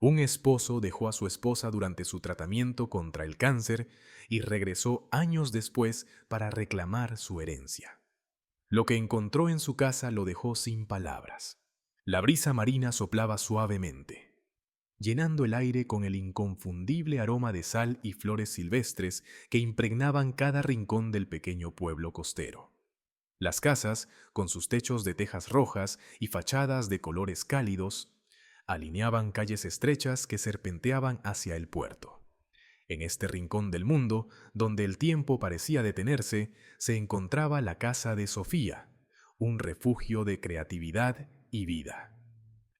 Un esposo dejó a su esposa durante su tratamiento contra el cáncer y regresó años después para reclamar su herencia. Lo que encontró en su casa lo dejó sin palabras. La brisa marina soplaba suavemente, llenando el aire con el inconfundible aroma de sal y flores silvestres que impregnaban cada rincón del pequeño pueblo costero. Las casas, con sus techos de tejas rojas y fachadas de colores cálidos, alineaban calles estrechas que serpenteaban hacia el puerto. En este rincón del mundo, donde el tiempo parecía detenerse, se encontraba la casa de Sofía, un refugio de creatividad y vida.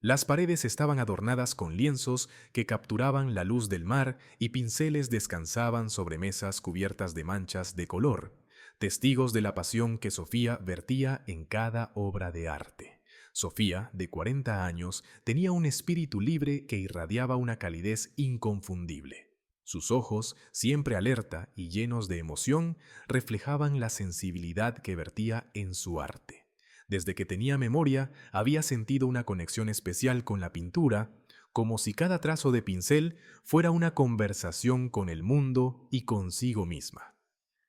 Las paredes estaban adornadas con lienzos que capturaban la luz del mar y pinceles descansaban sobre mesas cubiertas de manchas de color, testigos de la pasión que Sofía vertía en cada obra de arte. Sofía, de 40 años, tenía un espíritu libre que irradiaba una calidez inconfundible. Sus ojos, siempre alerta y llenos de emoción, reflejaban la sensibilidad que vertía en su arte. Desde que tenía memoria, había sentido una conexión especial con la pintura, como si cada trazo de pincel fuera una conversación con el mundo y consigo misma.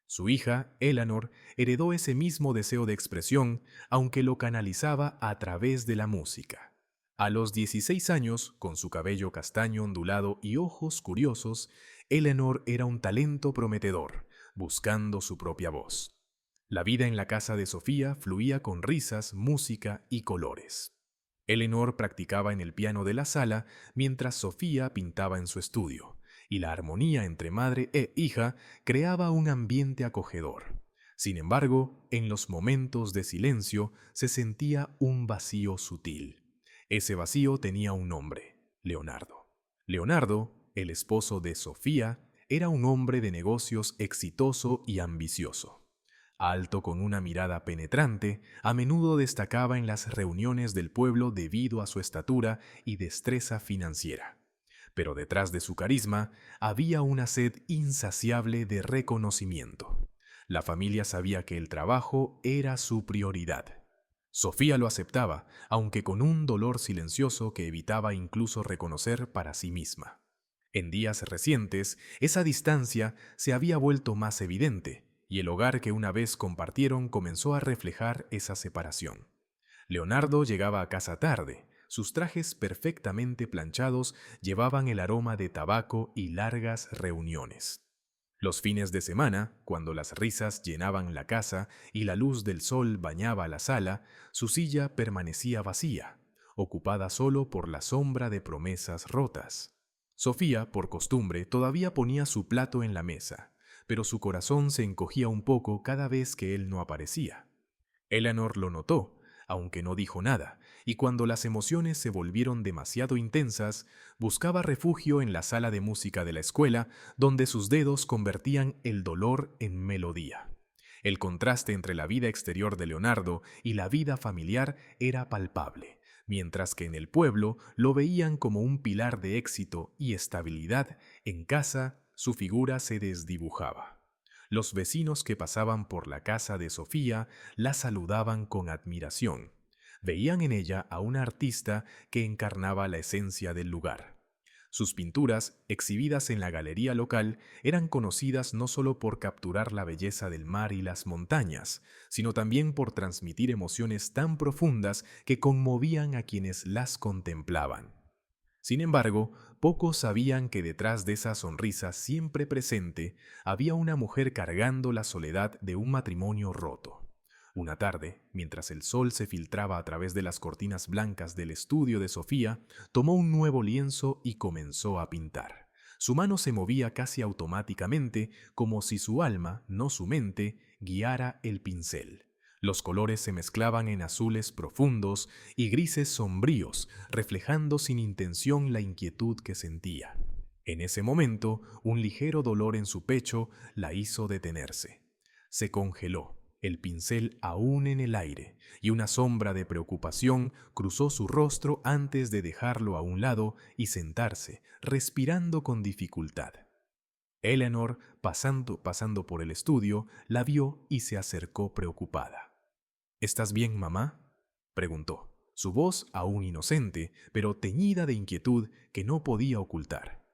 Su hija, Eleanor, heredó ese mismo deseo de expresión, aunque lo canalizaba a través de la música. A los 16 años, con su cabello castaño ondulado y ojos curiosos, Eleanor era un talento prometedor, buscando su propia voz. La vida en la casa de Sofía fluía con risas, música y colores. Eleanor practicaba en el piano de la sala mientras Sofía pintaba en su estudio, y la armonía entre madre e hija creaba un ambiente acogedor. Sin embargo, en los momentos de silencio se sentía un vacío sutil. Ese vacío tenía un nombre: Leonardo. Leonardo, el esposo de Sofía, era un hombre de negocios exitoso y ambicioso. Alto con una mirada penetrante, a menudo destacaba en las reuniones del pueblo debido a su estatura y destreza financiera. Pero detrás de su carisma había una sed insaciable de reconocimiento. La familia sabía que el trabajo era su prioridad. Sofía lo aceptaba, aunque con un dolor silencioso que evitaba incluso reconocer para sí misma. En días recientes, esa distancia se había vuelto más evidente, y el hogar que una vez compartieron comenzó a reflejar esa separación. Leonardo llegaba a casa tarde. Sus trajes perfectamente planchados llevaban el aroma de tabaco y largas reuniones. Los fines de semana, cuando las risas llenaban la casa y la luz del sol bañaba la sala, su silla permanecía vacía, ocupada solo por la sombra de promesas rotas. Sofía, por costumbre, todavía ponía su plato en la mesa, pero su corazón se encogía un poco cada vez que él no aparecía. Eleanor lo notó, aunque no dijo nada, y cuando las emociones se volvieron demasiado intensas, buscaba refugio en la sala de música de la escuela, donde sus dedos convertían el dolor en melodía. El contraste entre la vida exterior de Leonardo y la vida familiar era palpable, mientras que en el pueblo lo veían como un pilar de éxito y estabilidad. En casa, su figura se desdibujaba. Los vecinos que pasaban por la casa de Sofía la saludaban con admiración. Veían en ella a una artista que encarnaba la esencia del lugar. Sus pinturas, exhibidas en la galería local, eran conocidas no solo por capturar la belleza del mar y las montañas, sino también por transmitir emociones tan profundas que conmovían a quienes las contemplaban. Sin embargo, pocos sabían que detrás de esa sonrisa siempre presente había una mujer cargando la soledad de un matrimonio roto. Una tarde, mientras el sol se filtraba a través de las cortinas blancas del estudio de Sofía, tomó un nuevo lienzo y comenzó a pintar. Su mano se movía casi automáticamente, como si su alma, no su mente, guiara el pincel. Los colores se mezclaban en azules profundos y grises sombríos, reflejando sin intención la inquietud que sentía. En ese momento, un ligero dolor en su pecho la hizo detenerse. Se congeló, el pincel aún en el aire, y una sombra de preocupación cruzó su rostro antes de dejarlo a un lado y sentarse, respirando con dificultad. Eleanor, pasando por el estudio, la vio y se acercó preocupada. ¿Estás bien, mamá?, preguntó. su voz aún inocente, pero teñida de inquietud que no podía ocultar.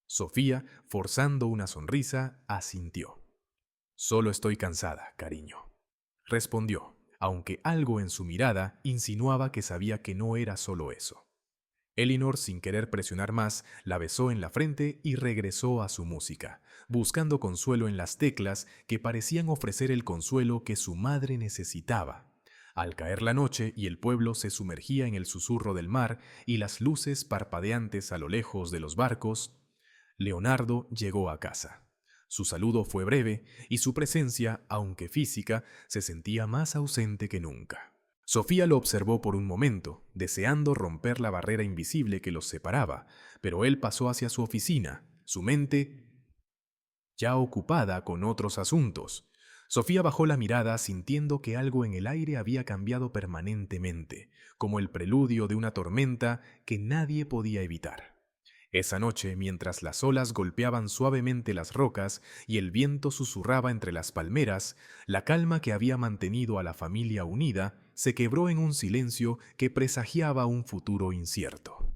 Sofía, forzando una sonrisa, asintió. «Solo estoy cansada, cariño», respondió, aunque algo en su mirada insinuaba que sabía que no era solo eso. Elinor, sin querer presionar más, la besó en la frente y regresó a su música, buscando consuelo en las teclas que parecían ofrecer el consuelo que su madre necesitaba. Al caer la noche y el pueblo se sumergía en el susurro del mar y las luces parpadeantes a lo lejos de los barcos, Leonardo llegó a casa. Su saludo fue breve y su presencia, aunque física, se sentía más ausente que nunca. Sofía lo observó por un momento, deseando romper la barrera invisible que los separaba, pero él pasó hacia su oficina, su mente ya ocupada con otros asuntos. Sofía bajó la mirada sintiendo que algo en el aire había cambiado permanentemente, como el preludio de una tormenta que nadie podía evitar. Esa noche, mientras las olas golpeaban suavemente las rocas y el viento susurraba entre las palmeras, la calma que había mantenido a la familia unida se quebró en un silencio que presagiaba un futuro incierto.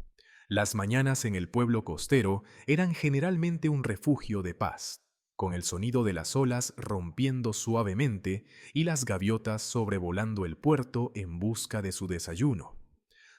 Las mañanas en el pueblo costero eran generalmente un refugio de paz, con el sonido de las olas rompiendo suavemente y las gaviotas sobrevolando el puerto en busca de su desayuno.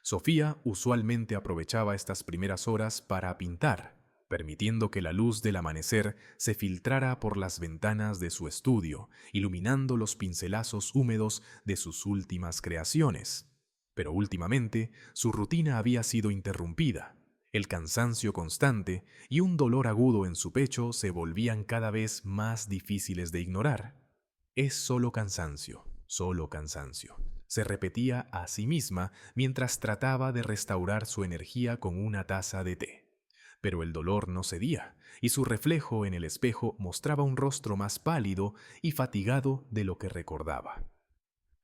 Sofía usualmente aprovechaba estas primeras horas para pintar, permitiendo que la luz del amanecer se filtrara por las ventanas de su estudio, iluminando los pincelazos húmedos de sus últimas creaciones. Pero últimamente su rutina había sido interrumpida. El cansancio constante y un dolor agudo en su pecho se volvían cada vez más difíciles de ignorar. «Es solo cansancio», se repetía a sí misma mientras trataba de restaurar su energía con una taza de té. Pero el dolor no cedía, y su reflejo en el espejo mostraba un rostro más pálido y fatigado de lo que recordaba.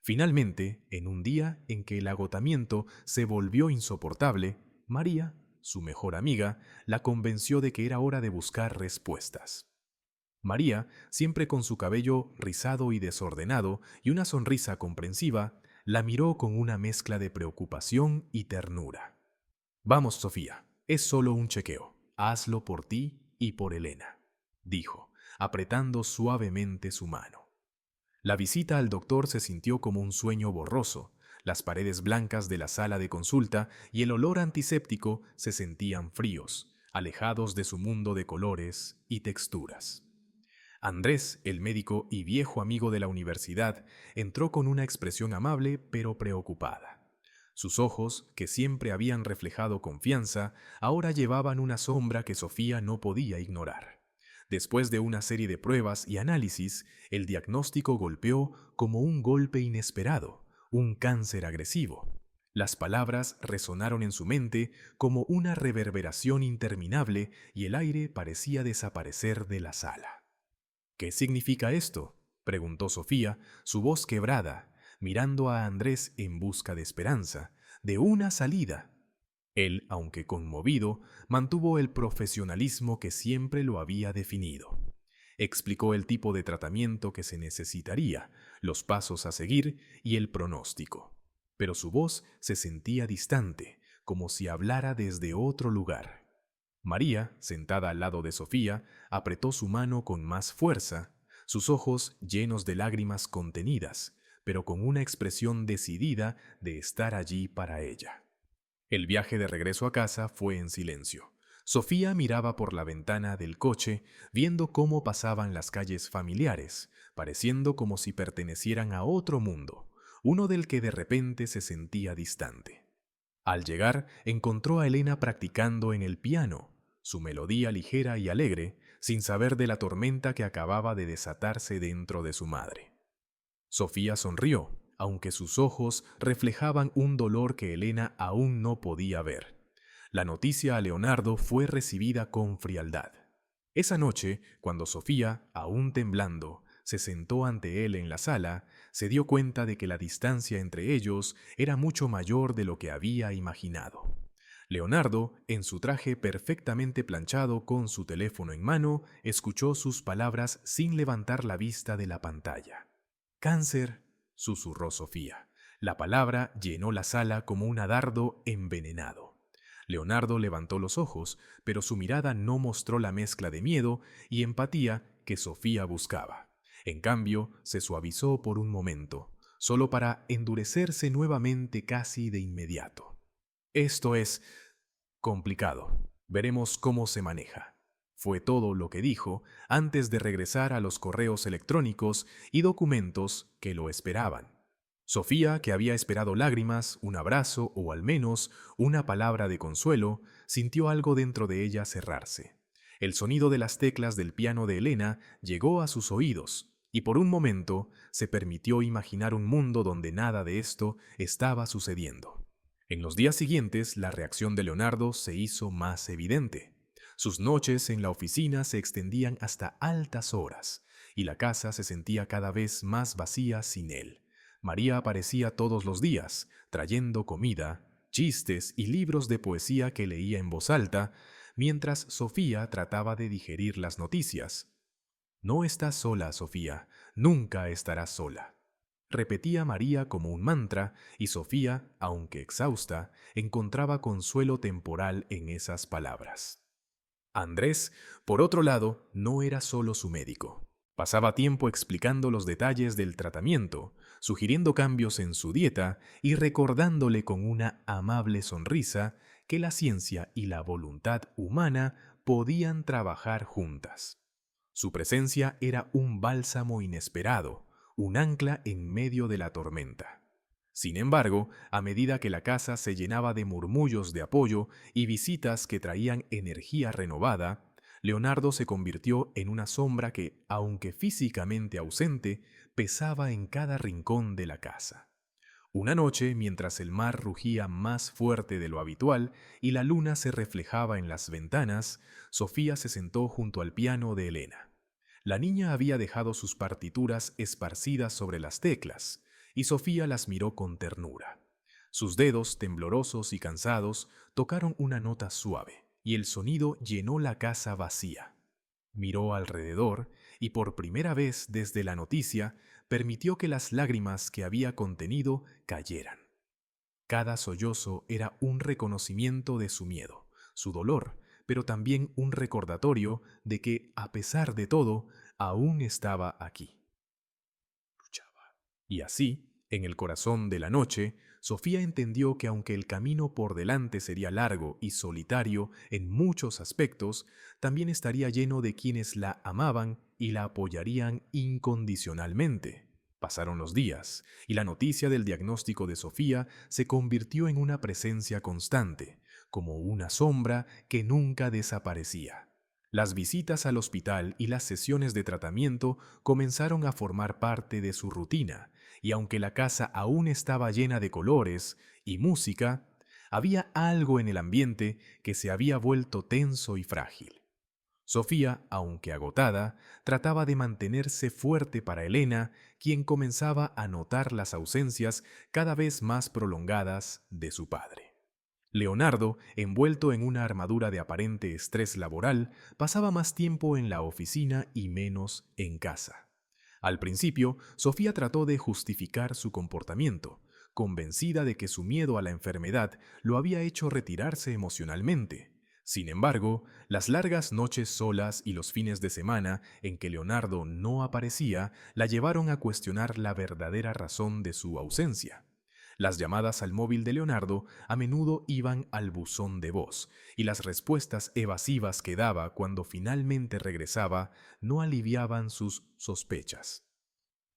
Finalmente, en un día en que el agotamiento se volvió insoportable, María, su mejor amiga, la convenció de que era hora de buscar respuestas. María, siempre con su cabello rizado y desordenado y una sonrisa comprensiva, la miró con una mezcla de preocupación y ternura. «Vamos, Sofía, es solo un chequeo. Hazlo por ti y por Elena», dijo, apretando suavemente su mano. La visita al doctor se sintió como un sueño borroso. Las paredes blancas de la sala de consulta y el olor antiséptico se sentían fríos, alejados de su mundo de colores y texturas. Andrés, el médico y viejo amigo de la universidad, entró con una expresión amable pero preocupada. Sus ojos, que siempre habían reflejado confianza, ahora llevaban una sombra que Sofía no podía ignorar. Después de una serie de pruebas y análisis, el diagnóstico golpeó como un golpe inesperado, un cáncer agresivo. Las palabras resonaron en su mente como una reverberación interminable y el aire parecía desaparecer de la sala. «¿Qué significa esto?», preguntó Sofía, su voz quebrada, mirando a Andrés en busca de esperanza, de una salida. Él, aunque conmovido, mantuvo el profesionalismo que siempre lo había definido. Explicó el tipo de tratamiento que se necesitaría, los pasos a seguir y el pronóstico. Pero su voz se sentía distante, como si hablara desde otro lugar. María, sentada al lado de Sofía, apretó su mano con más fuerza, sus ojos llenos de lágrimas contenidas, pero con una expresión decidida de estar allí para ella. El viaje de regreso a casa fue en silencio. Sofía miraba por la ventana del coche, viendo cómo pasaban las calles familiares, pareciendo como si pertenecieran a otro mundo, uno del que de repente se sentía distante. Al llegar, encontró a Elena practicando en el piano, su melodía ligera y alegre, sin saber de la tormenta que acababa de desatarse dentro de su madre. Sofía sonrió, aunque sus ojos reflejaban un dolor que Elena aún no podía ver. La noticia a Leonardo fue recibida con frialdad. Esa noche, cuando Sofía, aún temblando, se sentó ante él en la sala, se dio cuenta de que la distancia entre ellos era mucho mayor de lo que había imaginado. Leonardo, en su traje perfectamente planchado con su teléfono en mano, escuchó sus palabras sin levantar la vista de la pantalla. «Cáncer», susurró Sofía. La palabra llenó la sala como un dardo envenenado. Leonardo levantó los ojos, pero su mirada no mostró la mezcla de miedo y empatía que Sofía buscaba. En cambio, se suavizó por un momento, solo para endurecerse nuevamente casi de inmediato. Esto es complicado. Veremos cómo se maneja. Fue todo lo que dijo antes de regresar a los correos electrónicos y documentos que lo esperaban. Sofía, que había esperado lágrimas, un abrazo o al menos una palabra de consuelo, sintió algo dentro de ella cerrarse. El sonido de las teclas del piano de Elena llegó a sus oídos, y por un momento se permitió imaginar un mundo donde nada de esto estaba sucediendo. En los días siguientes, la reacción de Leonardo se hizo más evidente. Sus noches en la oficina se extendían hasta altas horas, y la casa se sentía cada vez más vacía sin él. María aparecía todos los días, trayendo comida, chistes y libros de poesía que leía en voz alta, mientras Sofía trataba de digerir las noticias. No estás sola, Sofía, nunca estarás sola. Repetía María como un mantra, y Sofía, aunque exhausta, encontraba consuelo temporal en esas palabras. Andrés, por otro lado, no era solo su médico. Pasaba tiempo explicando los detalles del tratamiento, sugiriendo cambios en su dieta y recordándole con una amable sonrisa que la ciencia y la voluntad humana podían trabajar juntas. Su presencia era un bálsamo inesperado, un ancla en medio de la tormenta. Sin embargo, a medida que la casa se llenaba de murmullos de apoyo y visitas que traían energía renovada, Leonardo se convirtió en una sombra que, aunque físicamente ausente, pesaba en cada rincón de la casa. Una noche, mientras el mar rugía más fuerte de lo habitual y la luna se reflejaba en las ventanas, Sofía se sentó junto al piano de Elena. La niña había dejado sus partituras esparcidas sobre las teclas, y Sofía las miró con ternura. Sus dedos, temblorosos y cansados, tocaron una nota suave, y el sonido llenó la casa vacía. Miró alrededor y por primera vez desde la noticia permitió que las lágrimas que había contenido cayeran. Cada sollozo era un reconocimiento de su miedo, su dolor, pero también un recordatorio de que, a pesar de todo, aún estaba aquí. Luchaba. Y así, en el corazón de la noche, Sofía entendió que aunque el camino por delante sería largo y solitario en muchos aspectos, también estaría lleno de quienes la amaban y la apoyarían incondicionalmente. Pasaron los días, y la noticia del diagnóstico de Sofía se convirtió en una presencia constante, como una sombra que nunca desaparecía. Las visitas al hospital y las sesiones de tratamiento comenzaron a formar parte de su rutina, y aunque la casa aún estaba llena de colores y música, había algo en el ambiente que se había vuelto tenso y frágil. Sofía, aunque agotada, trataba de mantenerse fuerte para Elena, quien comenzaba a notar las ausencias cada vez más prolongadas de su padre. Leonardo, envuelto en una armadura de aparente estrés laboral, pasaba más tiempo en la oficina y menos en casa. Al principio, Sofía trató de justificar su comportamiento, convencida de que su miedo a la enfermedad lo había hecho retirarse emocionalmente. Sin embargo, las largas noches solas y los fines de semana en que Leonardo no aparecía la llevaron a cuestionar la verdadera razón de su ausencia. Las llamadas al móvil de Leonardo a menudo iban al buzón de voz, y las respuestas evasivas que daba cuando finalmente regresaba no aliviaban sus sospechas.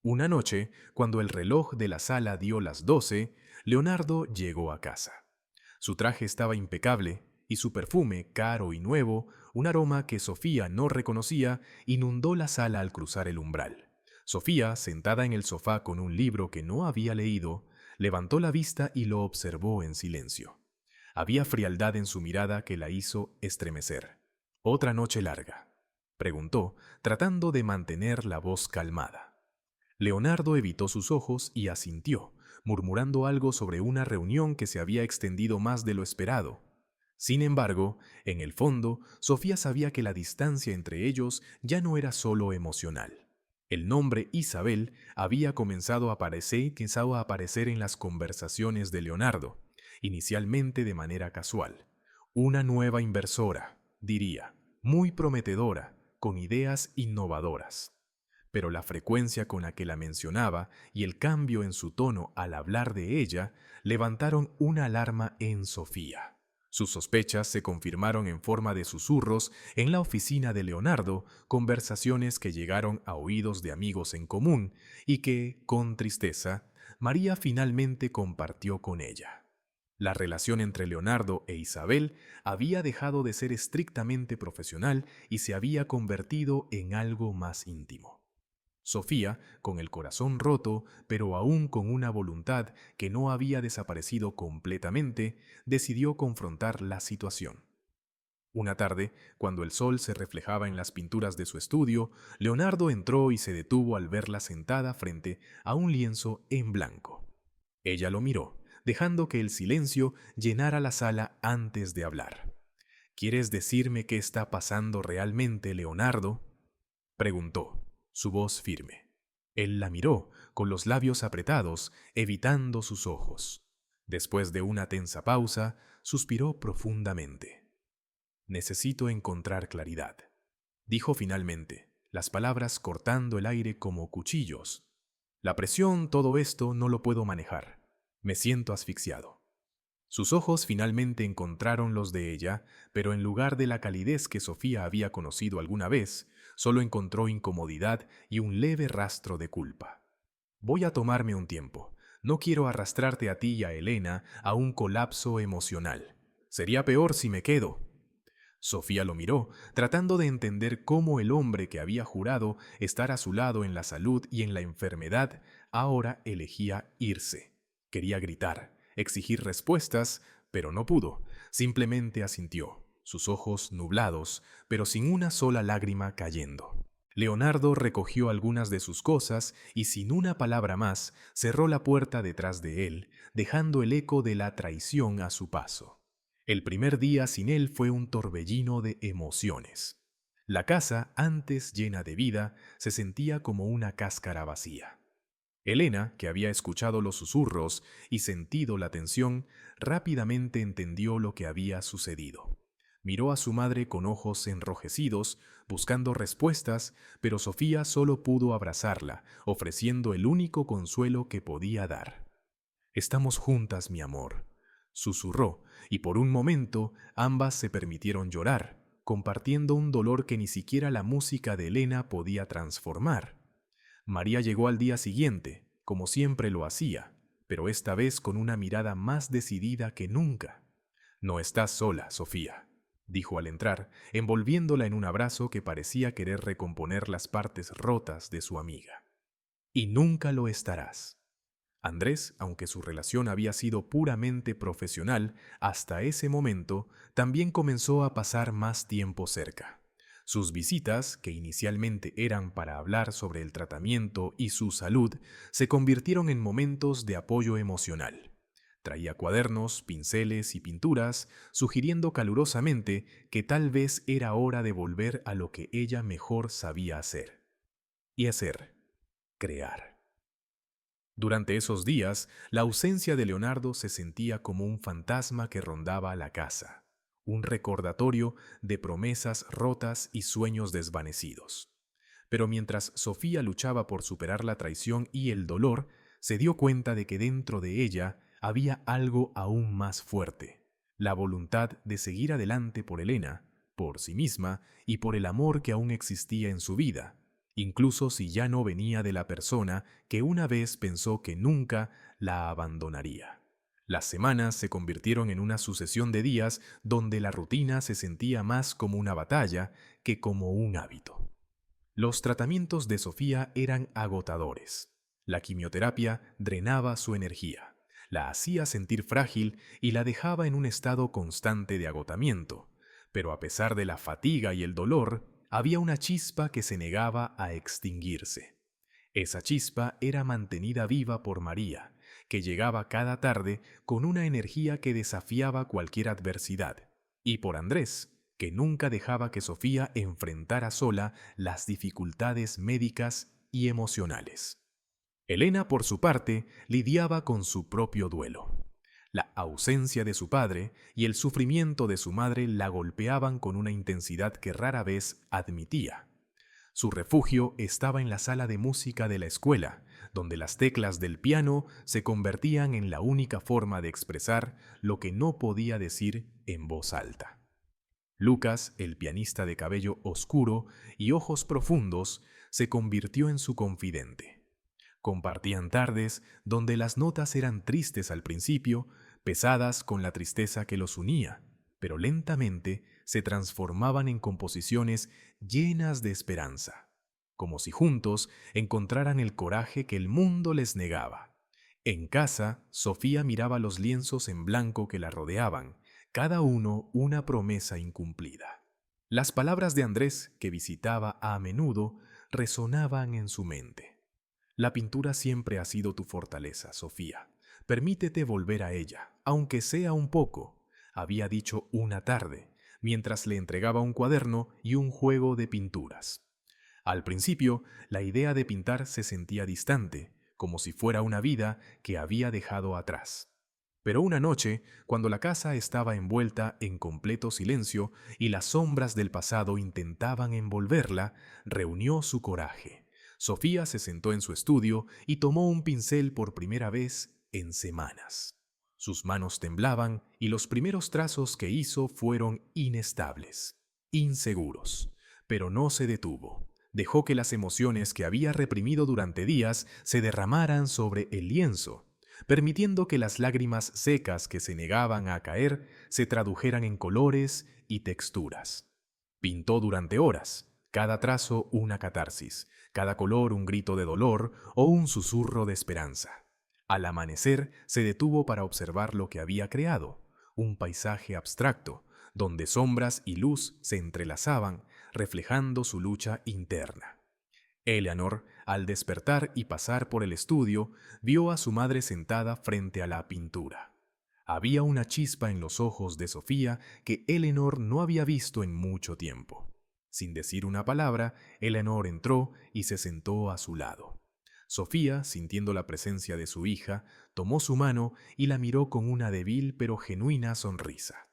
Una noche, cuando el reloj de la sala dio las 12, Leonardo llegó a casa. Su traje estaba impecable y su perfume, caro y nuevo, un aroma que Sofía no reconocía, inundó la sala al cruzar el umbral. Sofía, sentada en el sofá con un libro que no había leído, levantó la vista y lo observó en silencio. Había frialdad en su mirada que la hizo estremecer. «¿Otra noche larga?», preguntó, tratando de mantener la voz calmada. Leonardo evitó sus ojos y asintió, murmurando algo sobre una reunión que se había extendido más de lo esperado. Sin embargo, en el fondo, Sofía sabía que la distancia entre ellos ya no era solo emocional. El nombre Isabel había comenzado a aparecer en las conversaciones de Leonardo, inicialmente de manera casual. Una nueva inversora, diría, muy prometedora, con ideas innovadoras. Pero la frecuencia con la que la mencionaba y el cambio en su tono al hablar de ella levantaron una alarma en Sofía. Sus sospechas se confirmaron en forma de susurros en la oficina de Leonardo, conversaciones que llegaron a oídos de amigos en común y que, con tristeza, María finalmente compartió con ella. La relación entre Leonardo e Isabel había dejado de ser estrictamente profesional y se había convertido en algo más íntimo. Sofía, con el corazón roto, pero aún con una voluntad que no había desaparecido completamente, decidió confrontar la situación. Una tarde, cuando el sol se reflejaba en las pinturas de su estudio, Leonardo entró y se detuvo al verla sentada frente a un lienzo en blanco. Ella lo miró, dejando que el silencio llenara la sala antes de hablar. ¿Quieres decirme qué está pasando realmente, Leonardo?, preguntó, su voz firme. Él la miró, con los labios apretados, evitando sus ojos. Después de una tensa pausa, suspiró profundamente. Necesito encontrar claridad, dijo finalmente, las palabras cortando el aire como cuchillos. La presión, todo esto, no lo puedo manejar. Me siento asfixiado. Sus ojos finalmente encontraron los de ella, pero en lugar de la calidez que Sofía había conocido alguna vez, solo encontró incomodidad y un leve rastro de culpa. Voy a tomarme un tiempo. No quiero arrastrarte a ti y a Elena a un colapso emocional. Sería peor si me quedo. Sofía lo miró, tratando de entender cómo el hombre que había jurado estar a su lado en la salud y en la enfermedad, ahora elegía irse. Quería gritar, exigir respuestas, pero no pudo. Simplemente asintió, sus ojos nublados, pero sin una sola lágrima cayendo. Leonardo recogió algunas de sus cosas y sin una palabra más cerró la puerta detrás de él, dejando el eco de la traición a su paso. El primer día sin él fue un torbellino de emociones. La casa, antes llena de vida, se sentía como una cáscara vacía. Elena, que había escuchado los susurros y sentido la tensión, rápidamente entendió lo que había sucedido. Miró a su madre con ojos enrojecidos, buscando respuestas, pero Sofía solo pudo abrazarla, ofreciendo el único consuelo que podía dar. «Estamos juntas, mi amor», susurró, y por un momento ambas se permitieron llorar, compartiendo un dolor que ni siquiera la música de Elena podía transformar. María llegó al día siguiente, como siempre lo hacía, pero esta vez con una mirada más decidida que nunca. «No estás sola, Sofía», dijo al entrar, envolviéndola en un abrazo que parecía querer recomponer las partes rotas de su amiga. «Y nunca lo estarás». Andrés, aunque su relación había sido puramente profesional, hasta ese momento también comenzó a pasar más tiempo cerca. Sus visitas, que inicialmente eran para hablar sobre el tratamiento y su salud, se convirtieron en momentos de apoyo emocional. Traía cuadernos, pinceles y pinturas, sugiriendo calurosamente que tal vez era hora de volver a lo que ella mejor sabía hacer. Y hacer, crear. Durante esos días, la ausencia de Leonardo se sentía como un fantasma que rondaba la casa, un recordatorio de promesas rotas y sueños desvanecidos. Pero mientras Sofía luchaba por superar la traición y el dolor, se dio cuenta de que dentro de ella había algo aún más fuerte, la voluntad de seguir adelante por Elena, por sí misma y por el amor que aún existía en su vida, incluso si ya no venía de la persona que una vez pensó que nunca la abandonaría. Las semanas se convirtieron en una sucesión de días donde la rutina se sentía más como una batalla que como un hábito. Los tratamientos de Sofía eran agotadores. La quimioterapia drenaba su energía, la hacía sentir frágil y la dejaba en un estado constante de agotamiento. Pero a pesar de la fatiga y el dolor, había una chispa que se negaba a extinguirse. Esa chispa era mantenida viva por María, que llegaba cada tarde con una energía que desafiaba cualquier adversidad, y por Andrés, que nunca dejaba que Sofía enfrentara sola las dificultades médicas y emocionales. Elena, por su parte, lidiaba con su propio duelo. La ausencia de su padre y el sufrimiento de su madre la golpeaban con una intensidad que rara vez admitía. Su refugio estaba en la sala de música de la escuela, donde las teclas del piano se convertían en la única forma de expresar lo que no podía decir en voz alta. Lucas, el pianista de cabello oscuro y ojos profundos, se convirtió en su confidente. Compartían tardes donde las notas eran tristes al principio, pesadas con la tristeza que los unía, pero lentamente se transformaban en composiciones llenas de esperanza, como si juntos encontraran el coraje que el mundo les negaba. En casa, Sofía miraba los lienzos en blanco que la rodeaban, cada uno una promesa incumplida. Las palabras de Andrés, que visitaba a menudo, resonaban en su mente. La pintura siempre ha sido tu fortaleza, Sofía. Permítete volver a ella, aunque sea un poco, había dicho una tarde, mientras le entregaba un cuaderno y un juego de pinturas. Al principio, la idea de pintar se sentía distante, como si fuera una vida que había dejado atrás. Pero una noche, cuando la casa estaba envuelta en completo silencio y las sombras del pasado intentaban envolverla, reunió su coraje. Sofía se sentó en su estudio y tomó un pincel por primera vez en semanas. Sus manos temblaban y los primeros trazos que hizo fueron inestables, inseguros. Pero no se detuvo. Dejó que las emociones que había reprimido durante días se derramaran sobre el lienzo, permitiendo que las lágrimas secas que se negaban a caer se tradujeran en colores y texturas. Pintó durante horas, cada trazo una catarsis, cada color un grito de dolor o un susurro de esperanza. Al amanecer se detuvo para observar lo que había creado, un paisaje abstracto, donde sombras y luz se entrelazaban, reflejando su lucha interna. Eleanor, al despertar y pasar por el estudio, vio a su madre sentada frente a la pintura. Había una chispa en los ojos de Sofía que Eleanor no había visto en mucho tiempo. Sin decir una palabra, Eleanor entró y se sentó a su lado. Sofía, sintiendo la presencia de su hija, tomó su mano y la miró con una débil pero genuina sonrisa.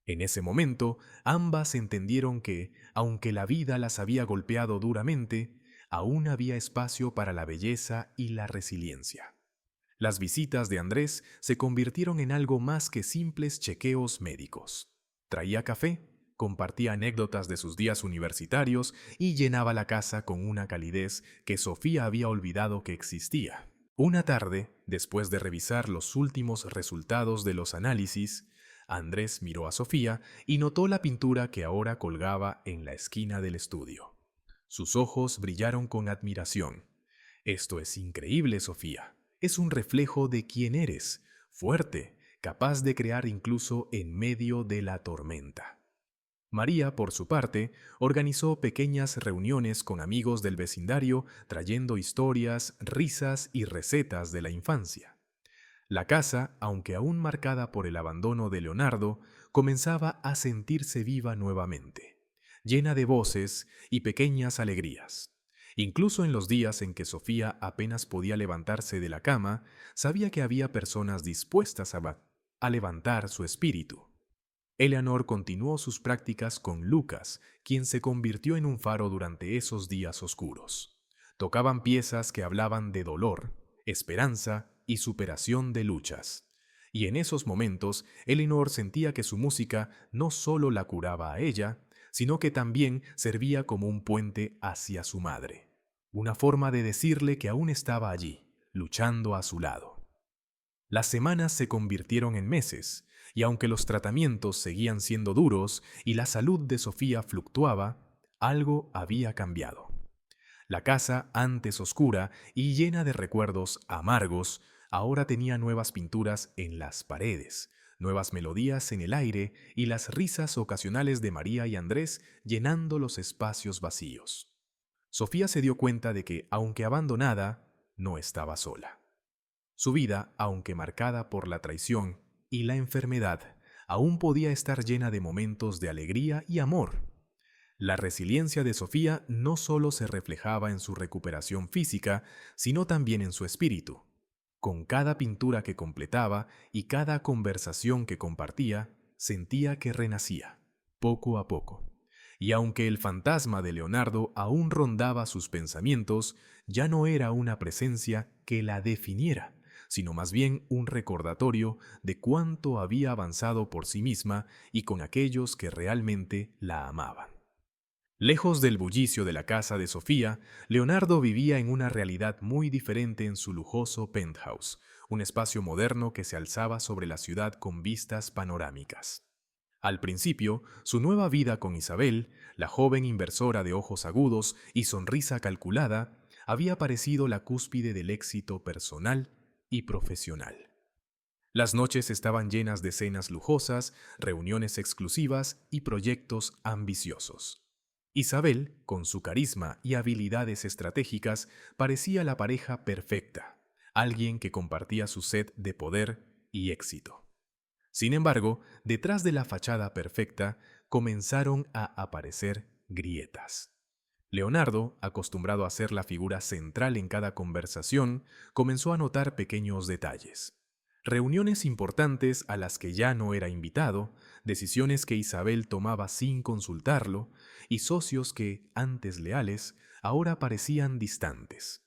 En ese momento, ambas entendieron que, aunque la vida las había golpeado duramente, aún había espacio para la belleza y la resiliencia. Las visitas de Andrés se convirtieron en algo más que simples chequeos médicos. Traía café, compartía anécdotas de sus días universitarios y llenaba la casa con una calidez que Sofía había olvidado que existía. Una tarde, después de revisar los últimos resultados de los análisis, Andrés miró a Sofía y notó la pintura que ahora colgaba en la esquina del estudio. Sus ojos brillaron con admiración. «Esto es increíble, Sofía. Es un reflejo de quién eres, fuerte, capaz de crear incluso en medio de la tormenta». María, por su parte, organizó pequeñas reuniones con amigos del vecindario, trayendo historias, risas y recetas de la infancia. La casa, aunque aún marcada por el abandono de Leonardo, comenzaba a sentirse viva nuevamente, llena de voces y pequeñas alegrías. Incluso en los días en que Sofía apenas podía levantarse de la cama, sabía que había personas dispuestas a levantar su espíritu. Eleanor continuó sus prácticas con Lucas, quien se convirtió en un faro durante esos días oscuros. Tocaban piezas que hablaban de dolor, esperanza y superación de luchas. Y en esos momentos, Eleanor sentía que su música no solo la curaba a ella, sino que también servía como un puente hacia su madre. Una forma de decirle que aún estaba allí, luchando a su lado. Las semanas se convirtieron en meses, y aunque los tratamientos seguían siendo duros y la salud de Sofía fluctuaba, algo había cambiado. La casa, antes oscura y llena de recuerdos amargos, ahora tenía nuevas pinturas en las paredes, nuevas melodías en el aire y las risas ocasionales de María y Andrés llenando los espacios vacíos. Sofía se dio cuenta de que, aunque abandonada, no estaba sola. Su vida, aunque marcada por la traición y la enfermedad, aún podía estar llena de momentos de alegría y amor. La resiliencia de Sofía no solo se reflejaba en su recuperación física, sino también en su espíritu. Con cada pintura que completaba y cada conversación que compartía, sentía que renacía, poco a poco. Y aunque el fantasma de Leonardo aún rondaba sus pensamientos, ya no era una presencia que la definiera, sino más bien un recordatorio de cuánto había avanzado por sí misma y con aquellos que realmente la amaban. Lejos del bullicio de la casa de Sofía, Leonardo vivía en una realidad muy diferente en su lujoso penthouse, un espacio moderno que se alzaba sobre la ciudad con vistas panorámicas. Al principio, su nueva vida con Isabel, la joven inversora de ojos agudos y sonrisa calculada, había parecido la cúspide del éxito personal y profesional. Las noches estaban llenas de cenas lujosas, reuniones exclusivas y proyectos ambiciosos. Isabel, con su carisma y habilidades estratégicas, parecía la pareja perfecta, alguien que compartía su sed de poder y éxito. Sin embargo, detrás de la fachada perfecta comenzaron a aparecer grietas. Leonardo, acostumbrado a ser la figura central en cada conversación, comenzó a notar pequeños detalles. Reuniones importantes a las que ya no era invitado, decisiones que Isabel tomaba sin consultarlo, y socios que, antes leales, ahora parecían distantes.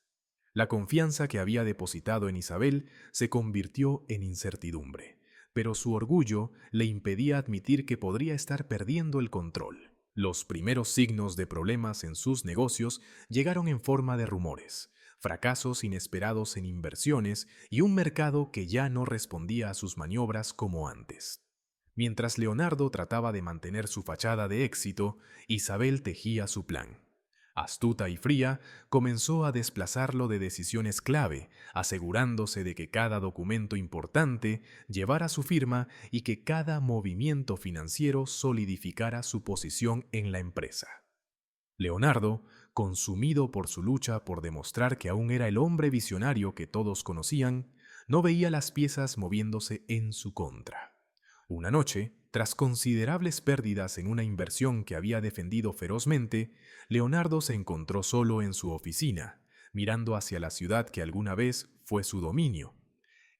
La confianza que había depositado en Isabel se convirtió en incertidumbre, pero su orgullo le impedía admitir que podría estar perdiendo el control. Los primeros signos de problemas en sus negocios llegaron en forma de rumores, fracasos inesperados en inversiones y un mercado que ya no respondía a sus maniobras como antes. Mientras Leonardo trataba de mantener su fachada de éxito, Isabel tejía su plan. Astuta y fría, comenzó a desplazarlo de decisiones clave, asegurándose de que cada documento importante llevara su firma y que cada movimiento financiero solidificara su posición en la empresa. Leonardo, consumido por su lucha por demostrar que aún era el hombre visionario que todos conocían, no veía las piezas moviéndose en su contra. Una noche, tras considerables pérdidas en una inversión que había defendido ferozmente, Leonardo se encontró solo en su oficina, mirando hacia la ciudad que alguna vez fue su dominio.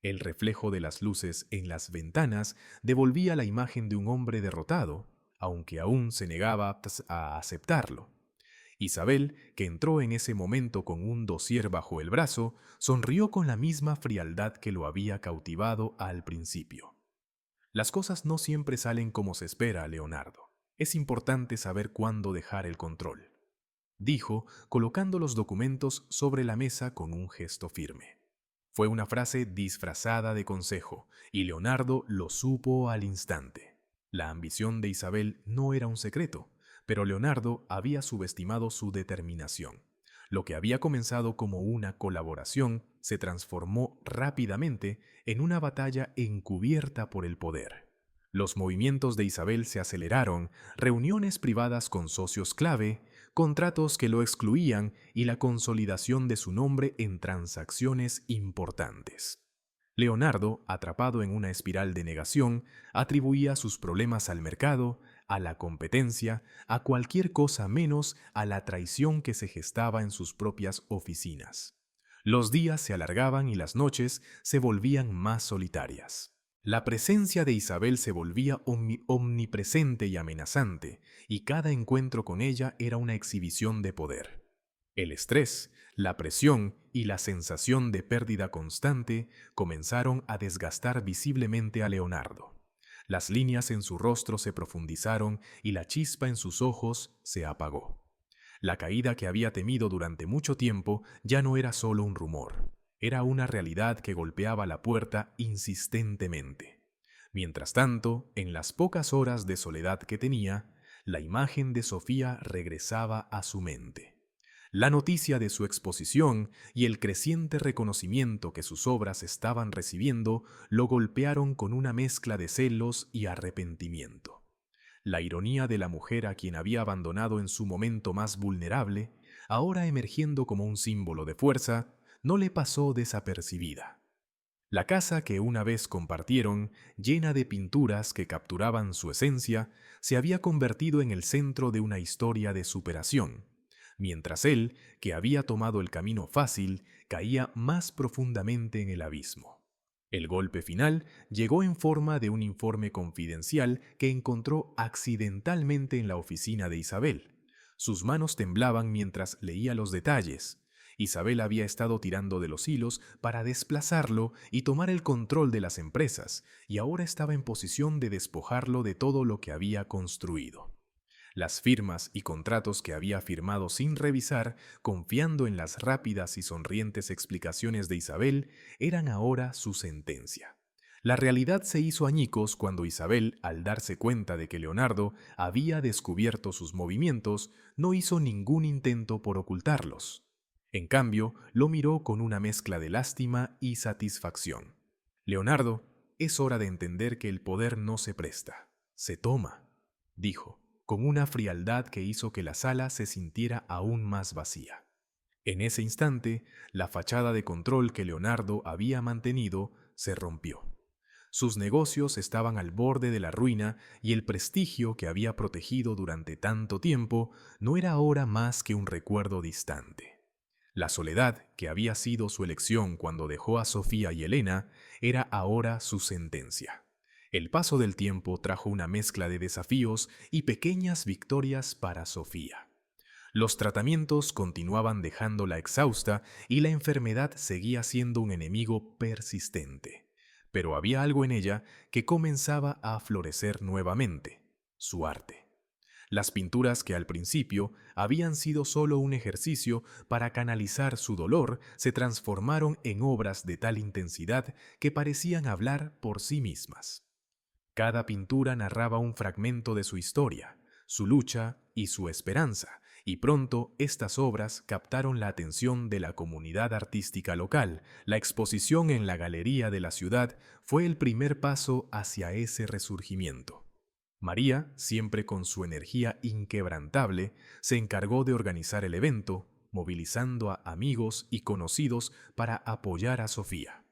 El reflejo de las luces en las ventanas devolvía la imagen de un hombre derrotado, aunque aún se negaba a aceptarlo. Isabel, que entró en ese momento con un dossier bajo el brazo, sonrió con la misma frialdad que lo había cautivado al principio. Las cosas no siempre salen como se espera, Leonardo. Es importante saber cuándo dejar el control, dijo, colocando los documentos sobre la mesa con un gesto firme. Fue una frase disfrazada de consejo, y Leonardo lo supo al instante. La ambición de Isabel no era un secreto, pero Leonardo había subestimado su determinación. Lo que había comenzado como una colaboración se transformó rápidamente en una batalla encubierta por el poder. Los movimientos de Isabel se aceleraron, reuniones privadas con socios clave, contratos que lo excluían y la consolidación de su nombre en transacciones importantes. Leonardo, atrapado en una espiral de negación, atribuía sus problemas al mercado, a la competencia, a cualquier cosa menos a la traición que se gestaba en sus propias oficinas. Los días se alargaban y las noches se volvían más solitarias. La presencia de Isabel se volvía omnipresente y amenazante, y cada encuentro con ella era una exhibición de poder. El estrés, la presión y la sensación de pérdida constante comenzaron a desgastar visiblemente a Leonardo. Las líneas en su rostro se profundizaron y la chispa en sus ojos se apagó. La caída que había temido durante mucho tiempo ya no era solo un rumor, era una realidad que golpeaba la puerta insistentemente. Mientras tanto, en las pocas horas de soledad que tenía, la imagen de Sofía regresaba a su mente. La noticia de su exposición y el creciente reconocimiento que sus obras estaban recibiendo lo golpearon con una mezcla de celos y arrepentimiento. La ironía de la mujer a quien había abandonado en su momento más vulnerable, ahora emergiendo como un símbolo de fuerza, no le pasó desapercibida. La casa que una vez compartieron, llena de pinturas que capturaban su esencia, se había convertido en el centro de una historia de superación, mientras él, que había tomado el camino fácil, caía más profundamente en el abismo. El golpe final llegó en forma de un informe confidencial que encontró accidentalmente en la oficina de Isabel. Sus manos temblaban mientras leía los detalles. Isabel había estado tirando de los hilos para desplazarlo y tomar el control de las empresas, y ahora estaba en posición de despojarlo de todo lo que había construido. Las firmas y contratos que había firmado sin revisar, confiando en las rápidas y sonrientes explicaciones de Isabel, eran ahora su sentencia. La realidad se hizo añicos cuando Isabel, al darse cuenta de que Leonardo había descubierto sus movimientos, no hizo ningún intento por ocultarlos. En cambio, lo miró con una mezcla de lástima y satisfacción. Leonardo, es hora de entender que el poder no se presta, se toma, dijo, con una frialdad que hizo que la sala se sintiera aún más vacía. En ese instante, la fachada de control que Leonardo había mantenido se rompió. Sus negocios estaban al borde de la ruina y el prestigio que había protegido durante tanto tiempo no era ahora más que un recuerdo distante. La soledad, que había sido su elección cuando dejó a Sofía y Elena, era ahora su sentencia. El paso del tiempo trajo una mezcla de desafíos y pequeñas victorias para Sofía. Los tratamientos continuaban dejándola exhausta y la enfermedad seguía siendo un enemigo persistente. Pero había algo en ella que comenzaba a florecer nuevamente: su arte. Las pinturas que al principio habían sido solo un ejercicio para canalizar su dolor se transformaron en obras de tal intensidad que parecían hablar por sí mismas. Cada pintura narraba un fragmento de su historia, su lucha y su esperanza, y pronto estas obras captaron la atención de la comunidad artística local. La exposición en la galería de la ciudad fue el primer paso hacia ese resurgimiento. María, siempre con su energía inquebrantable, se encargó de organizar el evento, movilizando a amigos y conocidos para apoyar a Sofía.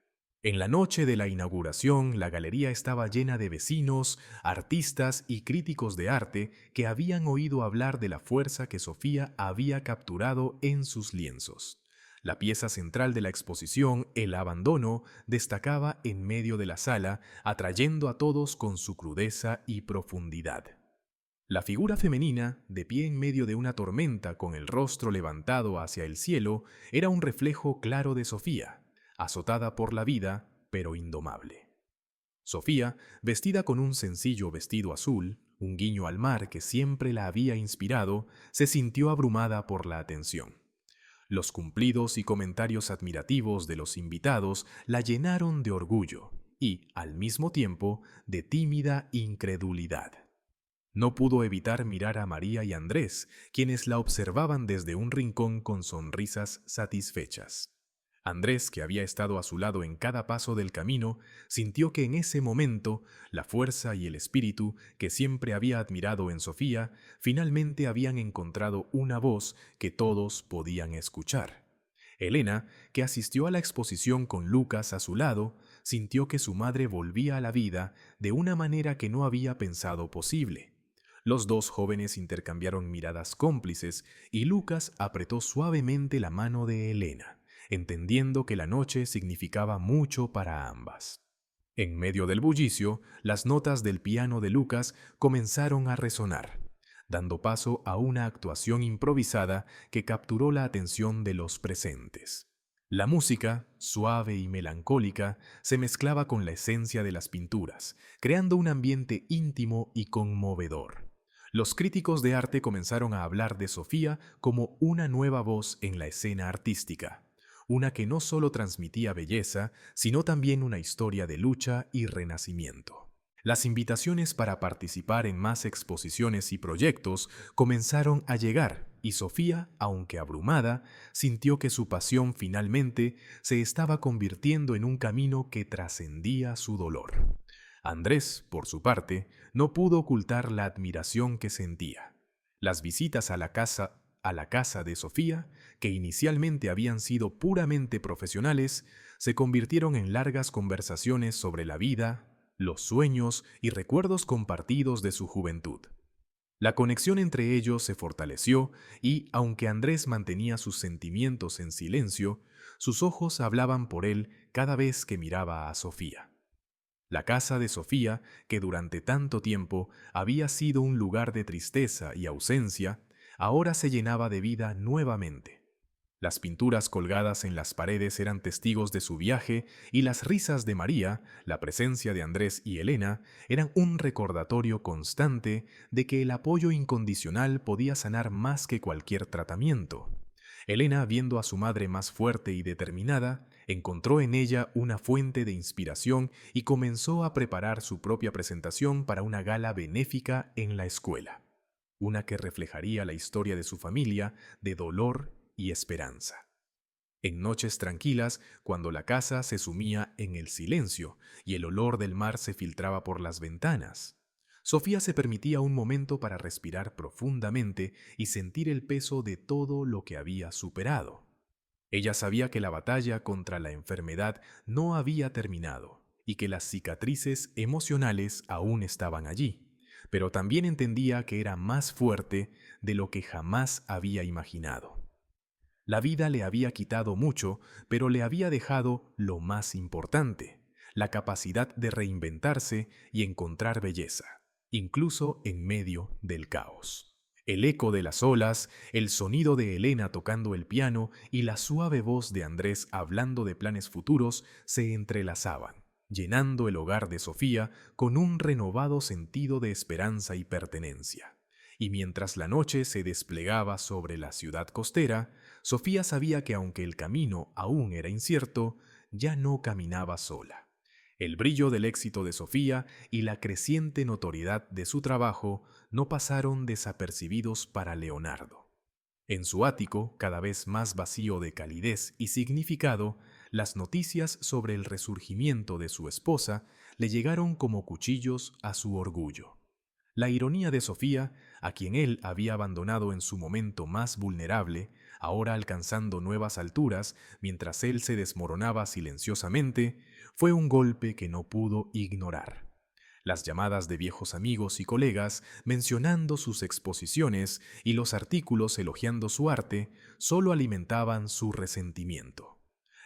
En la noche de la inauguración, la galería estaba llena de vecinos, artistas y críticos de arte que habían oído hablar de la fuerza que Sofía había capturado en sus lienzos. La pieza central de la exposición, El abandono, destacaba en medio de la sala, atrayendo a todos con su crudeza y profundidad. La figura femenina, de pie en medio de una tormenta con el rostro levantado hacia el cielo, era un reflejo claro de Sofía, azotada por la vida, pero indomable. Sofía, vestida con un sencillo vestido azul, un guiño al mar que siempre la había inspirado, se sintió abrumada por la atención. Los cumplidos y comentarios admirativos de los invitados la llenaron de orgullo y, al mismo tiempo, de tímida incredulidad. No pudo evitar mirar a María y Andrés, quienes la observaban desde un rincón con sonrisas satisfechas. Andrés, que había estado a su lado en cada paso del camino, sintió que en ese momento la fuerza y el espíritu que siempre había admirado en Sofía finalmente habían encontrado una voz que todos podían escuchar. Elena, que asistió a la exposición con Lucas a su lado, sintió que su madre volvía a la vida de una manera que no había pensado posible. Los dos jóvenes intercambiaron miradas cómplices y Lucas apretó suavemente la mano de Elena, entendiendo que la noche significaba mucho para ambas. En medio del bullicio, las notas del piano de Lucas comenzaron a resonar, dando paso a una actuación improvisada que capturó la atención de los presentes. La música, suave y melancólica, se mezclaba con la esencia de las pinturas, creando un ambiente íntimo y conmovedor. Los críticos de arte comenzaron a hablar de Sofía como una nueva voz en la escena artística, una que no solo transmitía belleza, sino también una historia de lucha y renacimiento. Las invitaciones para participar en más exposiciones y proyectos comenzaron a llegar, y Sofía, aunque abrumada, sintió que su pasión finalmente se estaba convirtiendo en un camino que trascendía su dolor. Andrés, por su parte, no pudo ocultar la admiración que sentía. Las visitas a a la casa de Sofía, que inicialmente habían sido puramente profesionales, se convirtieron en largas conversaciones sobre la vida, los sueños y recuerdos compartidos de su juventud. La conexión entre ellos se fortaleció y, aunque Andrés mantenía sus sentimientos en silencio, sus ojos hablaban por él cada vez que miraba a Sofía. La casa de Sofía, que durante tanto tiempo había sido un lugar de tristeza y ausencia, ahora se llenaba de vida nuevamente. Las pinturas colgadas en las paredes eran testigos de su viaje y las risas de María, la presencia de Andrés y Elena, eran un recordatorio constante de que el apoyo incondicional podía sanar más que cualquier tratamiento. Elena, viendo a su madre más fuerte y determinada, encontró en ella una fuente de inspiración y comenzó a preparar su propia presentación para una gala benéfica en la escuela, una que reflejaría la historia de su familia de dolor y esperanza. En noches tranquilas, cuando la casa se sumía en el silencio y el olor del mar se filtraba por las ventanas, Sofía se permitía un momento para respirar profundamente y sentir el peso de todo lo que había superado. Ella sabía que la batalla contra la enfermedad no había terminado y que las cicatrices emocionales aún estaban allí, pero también entendía que era más fuerte de lo que jamás había imaginado. La vida le había quitado mucho, pero le había dejado lo más importante, la capacidad de reinventarse y encontrar belleza, incluso en medio del caos. El eco de las olas, el sonido de Elena tocando el piano y la suave voz de Andrés hablando de planes futuros se entrelazaban, llenando el hogar de Sofía con un renovado sentido de esperanza y pertenencia. Y mientras la noche se desplegaba sobre la ciudad costera, Sofía sabía que aunque el camino aún era incierto, ya no caminaba sola. El brillo del éxito de Sofía y la creciente notoriedad de su trabajo no pasaron desapercibidos para Leonardo. En su ático, cada vez más vacío de calidez y significado, las noticias sobre el resurgimiento de su esposa le llegaron como cuchillos a su orgullo. La ironía de Sofía, a quien él había abandonado en su momento más vulnerable, ahora alcanzando nuevas alturas mientras él se desmoronaba silenciosamente, fue un golpe que no pudo ignorar. Las llamadas de viejos amigos y colegas mencionando sus exposiciones y los artículos elogiando su arte solo alimentaban su resentimiento.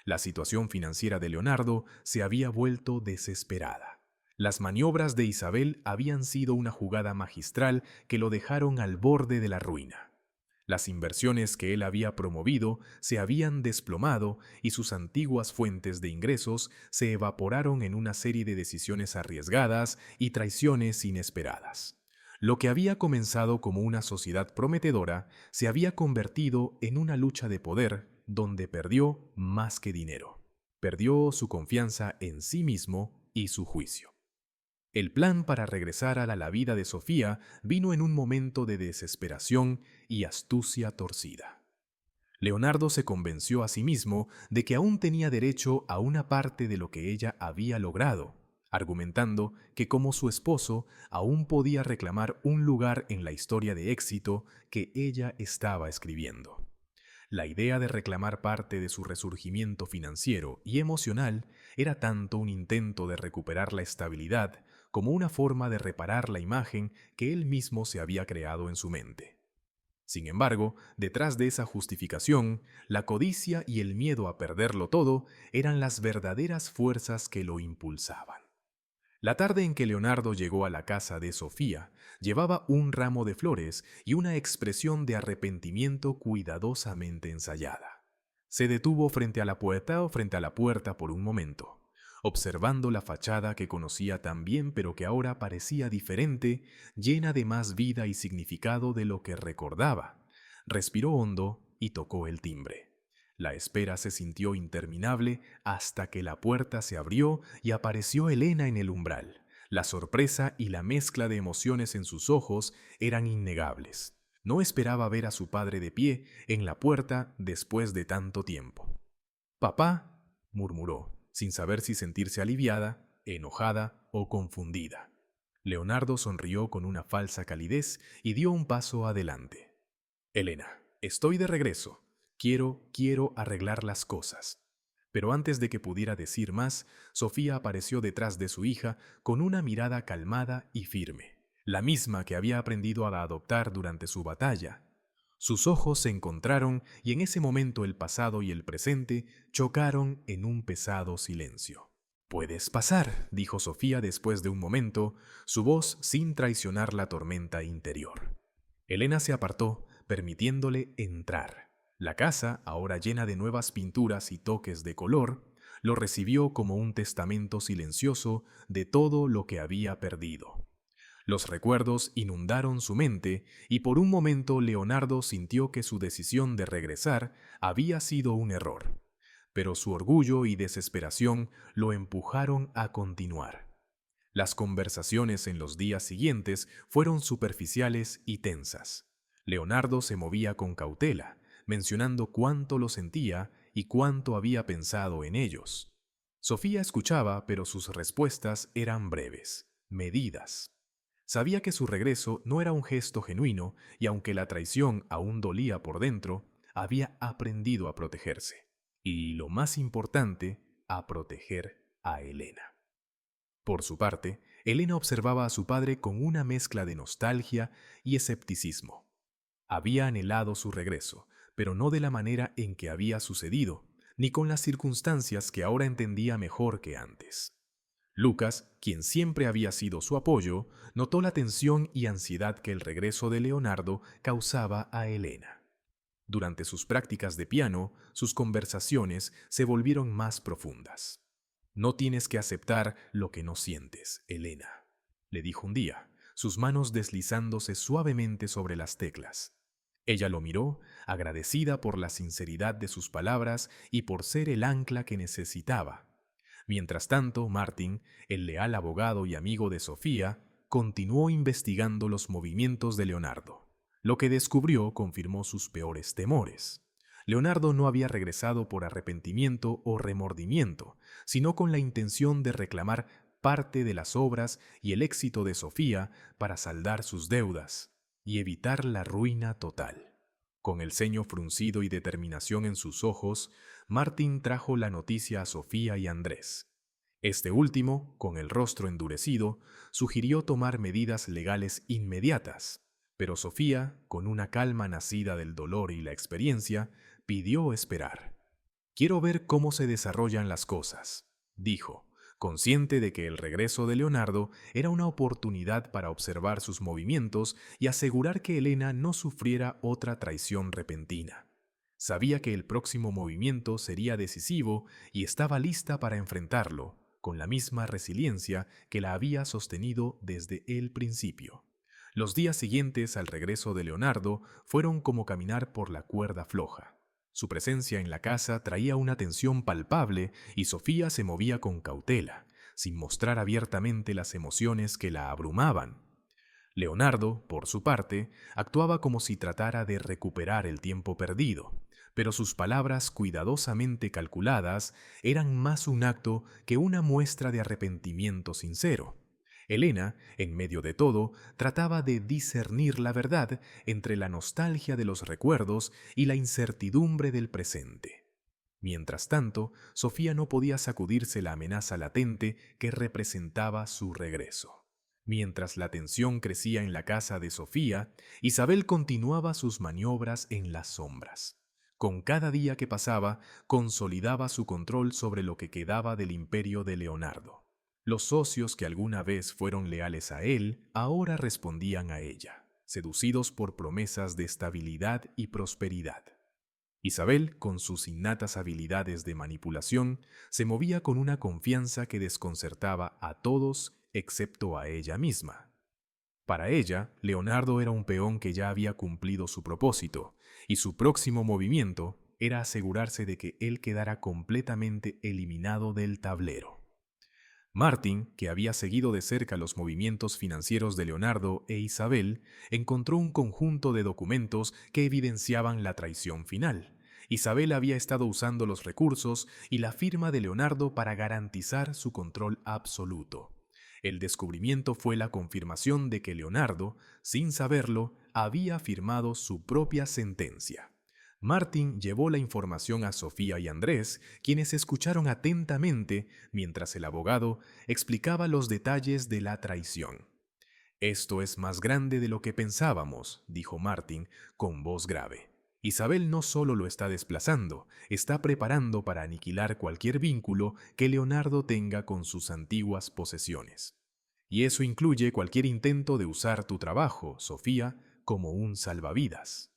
La situación financiera de Leonardo se había vuelto desesperada. Las maniobras de Isabel habían sido una jugada magistral que lo dejaron al borde de la ruina. Las inversiones que él había promovido se habían desplomado y sus antiguas fuentes de ingresos se evaporaron en una serie de decisiones arriesgadas y traiciones inesperadas. Lo que había comenzado como una sociedad prometedora se había convertido en una lucha de poder donde perdió más que dinero. Perdió su confianza en sí mismo y su juicio. El plan para regresar a la vida de Sofía vino en un momento de desesperación y astucia torcida. Leonardo se convenció a sí mismo de que aún tenía derecho a una parte de lo que ella había logrado, argumentando que como su esposo aún podía reclamar un lugar en la historia de éxito que ella estaba escribiendo. La idea de reclamar parte de su resurgimiento financiero y emocional era tanto un intento de recuperar la estabilidad como una forma de reparar la imagen que él mismo se había creado en su mente. Sin embargo, detrás de esa justificación, la codicia y el miedo a perderlo todo eran las verdaderas fuerzas que lo impulsaban. La tarde en que Leonardo llegó a la casa de Sofía, llevaba un ramo de flores y una expresión de arrepentimiento cuidadosamente ensayada. Se detuvo frente a la puerta por un momento, observando la fachada que conocía tan bien pero que ahora parecía diferente, llena de más vida y significado de lo que recordaba. Respiró hondo y tocó el timbre. La espera se sintió interminable hasta que la puerta se abrió y apareció Elena en el umbral. La sorpresa y la mezcla de emociones en sus ojos eran innegables. No esperaba ver a su padre de pie en la puerta después de tanto tiempo. «Papá», murmuró, sin saber si sentirse aliviada, enojada o confundida. Leonardo sonrió con una falsa calidez y dio un paso adelante. «Elena», Estoy de regreso. Quiero arreglar las cosas. Pero antes de que pudiera decir más, Sofía apareció detrás de su hija con una mirada calmada y firme, la misma que había aprendido a adoptar durante su batalla. Sus ojos se encontraron y en ese momento el pasado y el presente chocaron en un pesado silencio. «Puedes pasar», dijo Sofía después de un momento, su voz sin traicionar la tormenta interior. Elena se apartó, permitiéndole entrar. La casa, ahora llena de nuevas pinturas y toques de color, lo recibió como un testamento silencioso de todo lo que había perdido. Los recuerdos inundaron su mente y por un momento Leonardo sintió que su decisión de regresar había sido un error. Pero su orgullo y desesperación lo empujaron a continuar. Las conversaciones en los días siguientes fueron superficiales y tensas. Leonardo se movía con cautela, mencionando cuánto lo sentía y cuánto había pensado en ellos. Sofía escuchaba, pero sus respuestas eran breves, medidas. Sabía que su regreso no era un gesto genuino y aunque la traición aún dolía por dentro, había aprendido a protegerse. Y lo más importante, a proteger a Elena. Por su parte, Elena observaba a su padre con una mezcla de nostalgia y escepticismo. Había anhelado su regreso, pero no de la manera en que había sucedido, ni con las circunstancias que ahora entendía mejor que antes. Lucas, quien siempre había sido su apoyo, notó la tensión y ansiedad que el regreso de Leonardo causaba a Elena. Durante sus prácticas de piano, sus conversaciones se volvieron más profundas. «No tienes que aceptar lo que no sientes, Elena», le dijo un día, sus manos deslizándose suavemente sobre las teclas. Ella lo miró, agradecida por la sinceridad de sus palabras y por ser el ancla que necesitaba. Mientras tanto, Martin, el leal abogado y amigo de Sofía, continuó investigando los movimientos de Leonardo. Lo que descubrió confirmó sus peores temores. Leonardo no había regresado por arrepentimiento o remordimiento, sino con la intención de reclamar parte de las obras y el éxito de Sofía para saldar sus deudas y evitar la ruina total. Con el ceño fruncido y determinación en sus ojos, Martin trajo la noticia a Sofía y Andrés. Este último, con el rostro endurecido, sugirió tomar medidas legales inmediatas, pero Sofía, con una calma nacida del dolor y la experiencia, pidió esperar. «Quiero ver cómo se desarrollan las cosas», dijo, consciente de que el regreso de Leonardo era una oportunidad para observar sus movimientos y asegurar que Elena no sufriera otra traición repentina. Sabía que el próximo movimiento sería decisivo y estaba lista para enfrentarlo, con la misma resiliencia que la había sostenido desde el principio. Los días siguientes al regreso de Leonardo fueron como caminar por la cuerda floja. Su presencia en la casa traía una tensión palpable y Sofía se movía con cautela, sin mostrar abiertamente las emociones que la abrumaban. Leonardo, por su parte, actuaba como si tratara de recuperar el tiempo perdido, pero sus palabras cuidadosamente calculadas eran más un acto que una muestra de arrepentimiento sincero. Elena, en medio de todo, trataba de discernir la verdad entre la nostalgia de los recuerdos y la incertidumbre del presente. Mientras tanto, Sofía no podía sacudirse la amenaza latente que representaba su regreso. Mientras la tensión crecía en la casa de Sofía, Isabel continuaba sus maniobras en las sombras. Con cada día que pasaba, consolidaba su control sobre lo que quedaba del imperio de Leonardo. Los socios que alguna vez fueron leales a él, ahora respondían a ella, seducidos por promesas de estabilidad y prosperidad. Isabel, con sus innatas habilidades de manipulación, se movía con una confianza que desconcertaba a todos excepto a ella misma. Para ella, Leonardo era un peón que ya había cumplido su propósito, y su próximo movimiento era asegurarse de que él quedara completamente eliminado del tablero. Martin, que había seguido de cerca los movimientos financieros de Leonardo e Isabel, encontró un conjunto de documentos que evidenciaban la traición final. Isabel había estado usando los recursos y la firma de Leonardo para garantizar su control absoluto. El descubrimiento fue la confirmación de que Leonardo, sin saberlo, había firmado su propia sentencia. Martín llevó la información a Sofía y Andrés, quienes escucharon atentamente mientras el abogado explicaba los detalles de la traición. «Esto es más grande de lo que pensábamos», dijo Martín con voz grave. «Isabel no solo lo está desplazando, está preparando para aniquilar cualquier vínculo que Leonardo tenga con sus antiguas posesiones. Y eso incluye cualquier intento de usar tu trabajo, Sofía, como un salvavidas».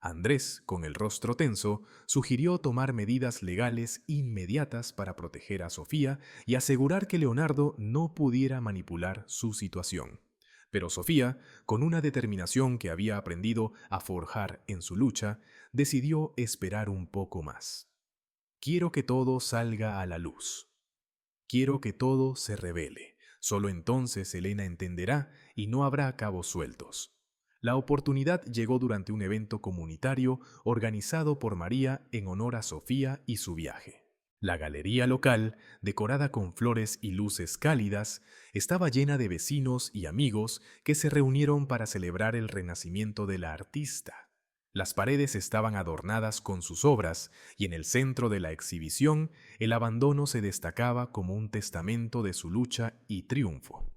Andrés, con el rostro tenso, sugirió tomar medidas legales inmediatas para proteger a Sofía y asegurar que Leonardo no pudiera manipular su situación. Pero Sofía, con una determinación que había aprendido a forjar en su lucha, decidió esperar un poco más. «Quiero que todo salga a la luz. Quiero que todo se revele. Solo entonces Elena entenderá y no habrá cabos sueltos». La oportunidad llegó durante un evento comunitario organizado por María en honor a Sofía y su viaje. La galería local, decorada con flores y luces cálidas, estaba llena de vecinos y amigos que se reunieron para celebrar el renacimiento de la artista. Las paredes estaban adornadas con sus obras y en el centro de la exhibición el abandono se destacaba como un testamento de su lucha y triunfo.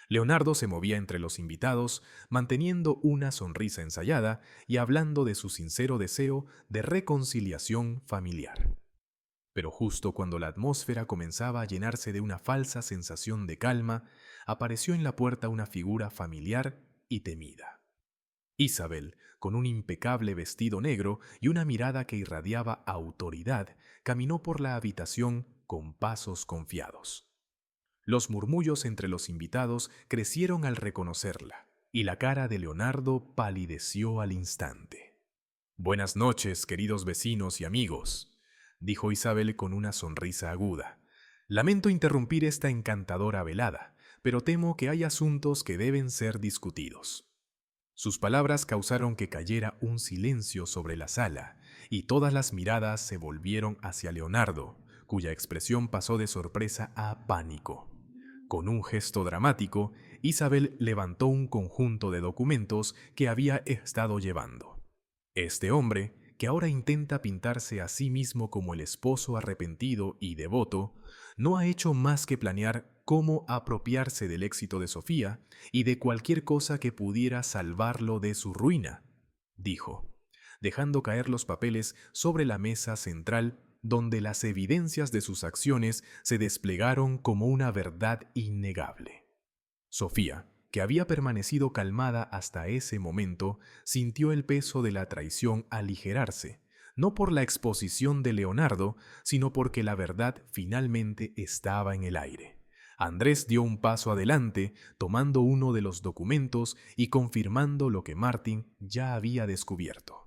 Leonardo se movía entre los invitados, manteniendo una sonrisa ensayada y hablando de su sincero deseo de reconciliación familiar. Pero justo cuando la atmósfera comenzaba a llenarse de una falsa sensación de calma, apareció en la puerta una figura familiar y temida. Isabel, con un impecable vestido negro y una mirada que irradiaba autoridad, caminó por la habitación con pasos confiados. Los murmullos entre los invitados crecieron al reconocerla, y la cara de Leonardo palideció al instante. «Buenas noches, queridos vecinos y amigos», dijo Isabel con una sonrisa aguda. «Lamento interrumpir esta encantadora velada, pero temo que hay asuntos que deben ser discutidos». Sus palabras causaron que cayera un silencio sobre la sala, y todas las miradas se volvieron hacia Leonardo, cuya expresión pasó de sorpresa a pánico. Con un gesto dramático, Isabel levantó un conjunto de documentos que había estado llevando. Este hombre, que ahora intenta pintarse a sí mismo como el esposo arrepentido y devoto, no ha hecho más que planear cómo apropiarse del éxito de Sofía y de cualquier cosa que pudiera salvarlo de su ruina, dijo, dejando caer los papeles sobre la mesa central donde las evidencias de sus acciones se desplegaron como una verdad innegable. Sofía, que había permanecido calmada hasta ese momento, sintió el peso de la traición aligerarse, no por la exposición de Leonardo, sino porque la verdad finalmente estaba en el aire. Andrés dio un paso adelante, tomando uno de los documentos y confirmando lo que Martín ya había descubierto.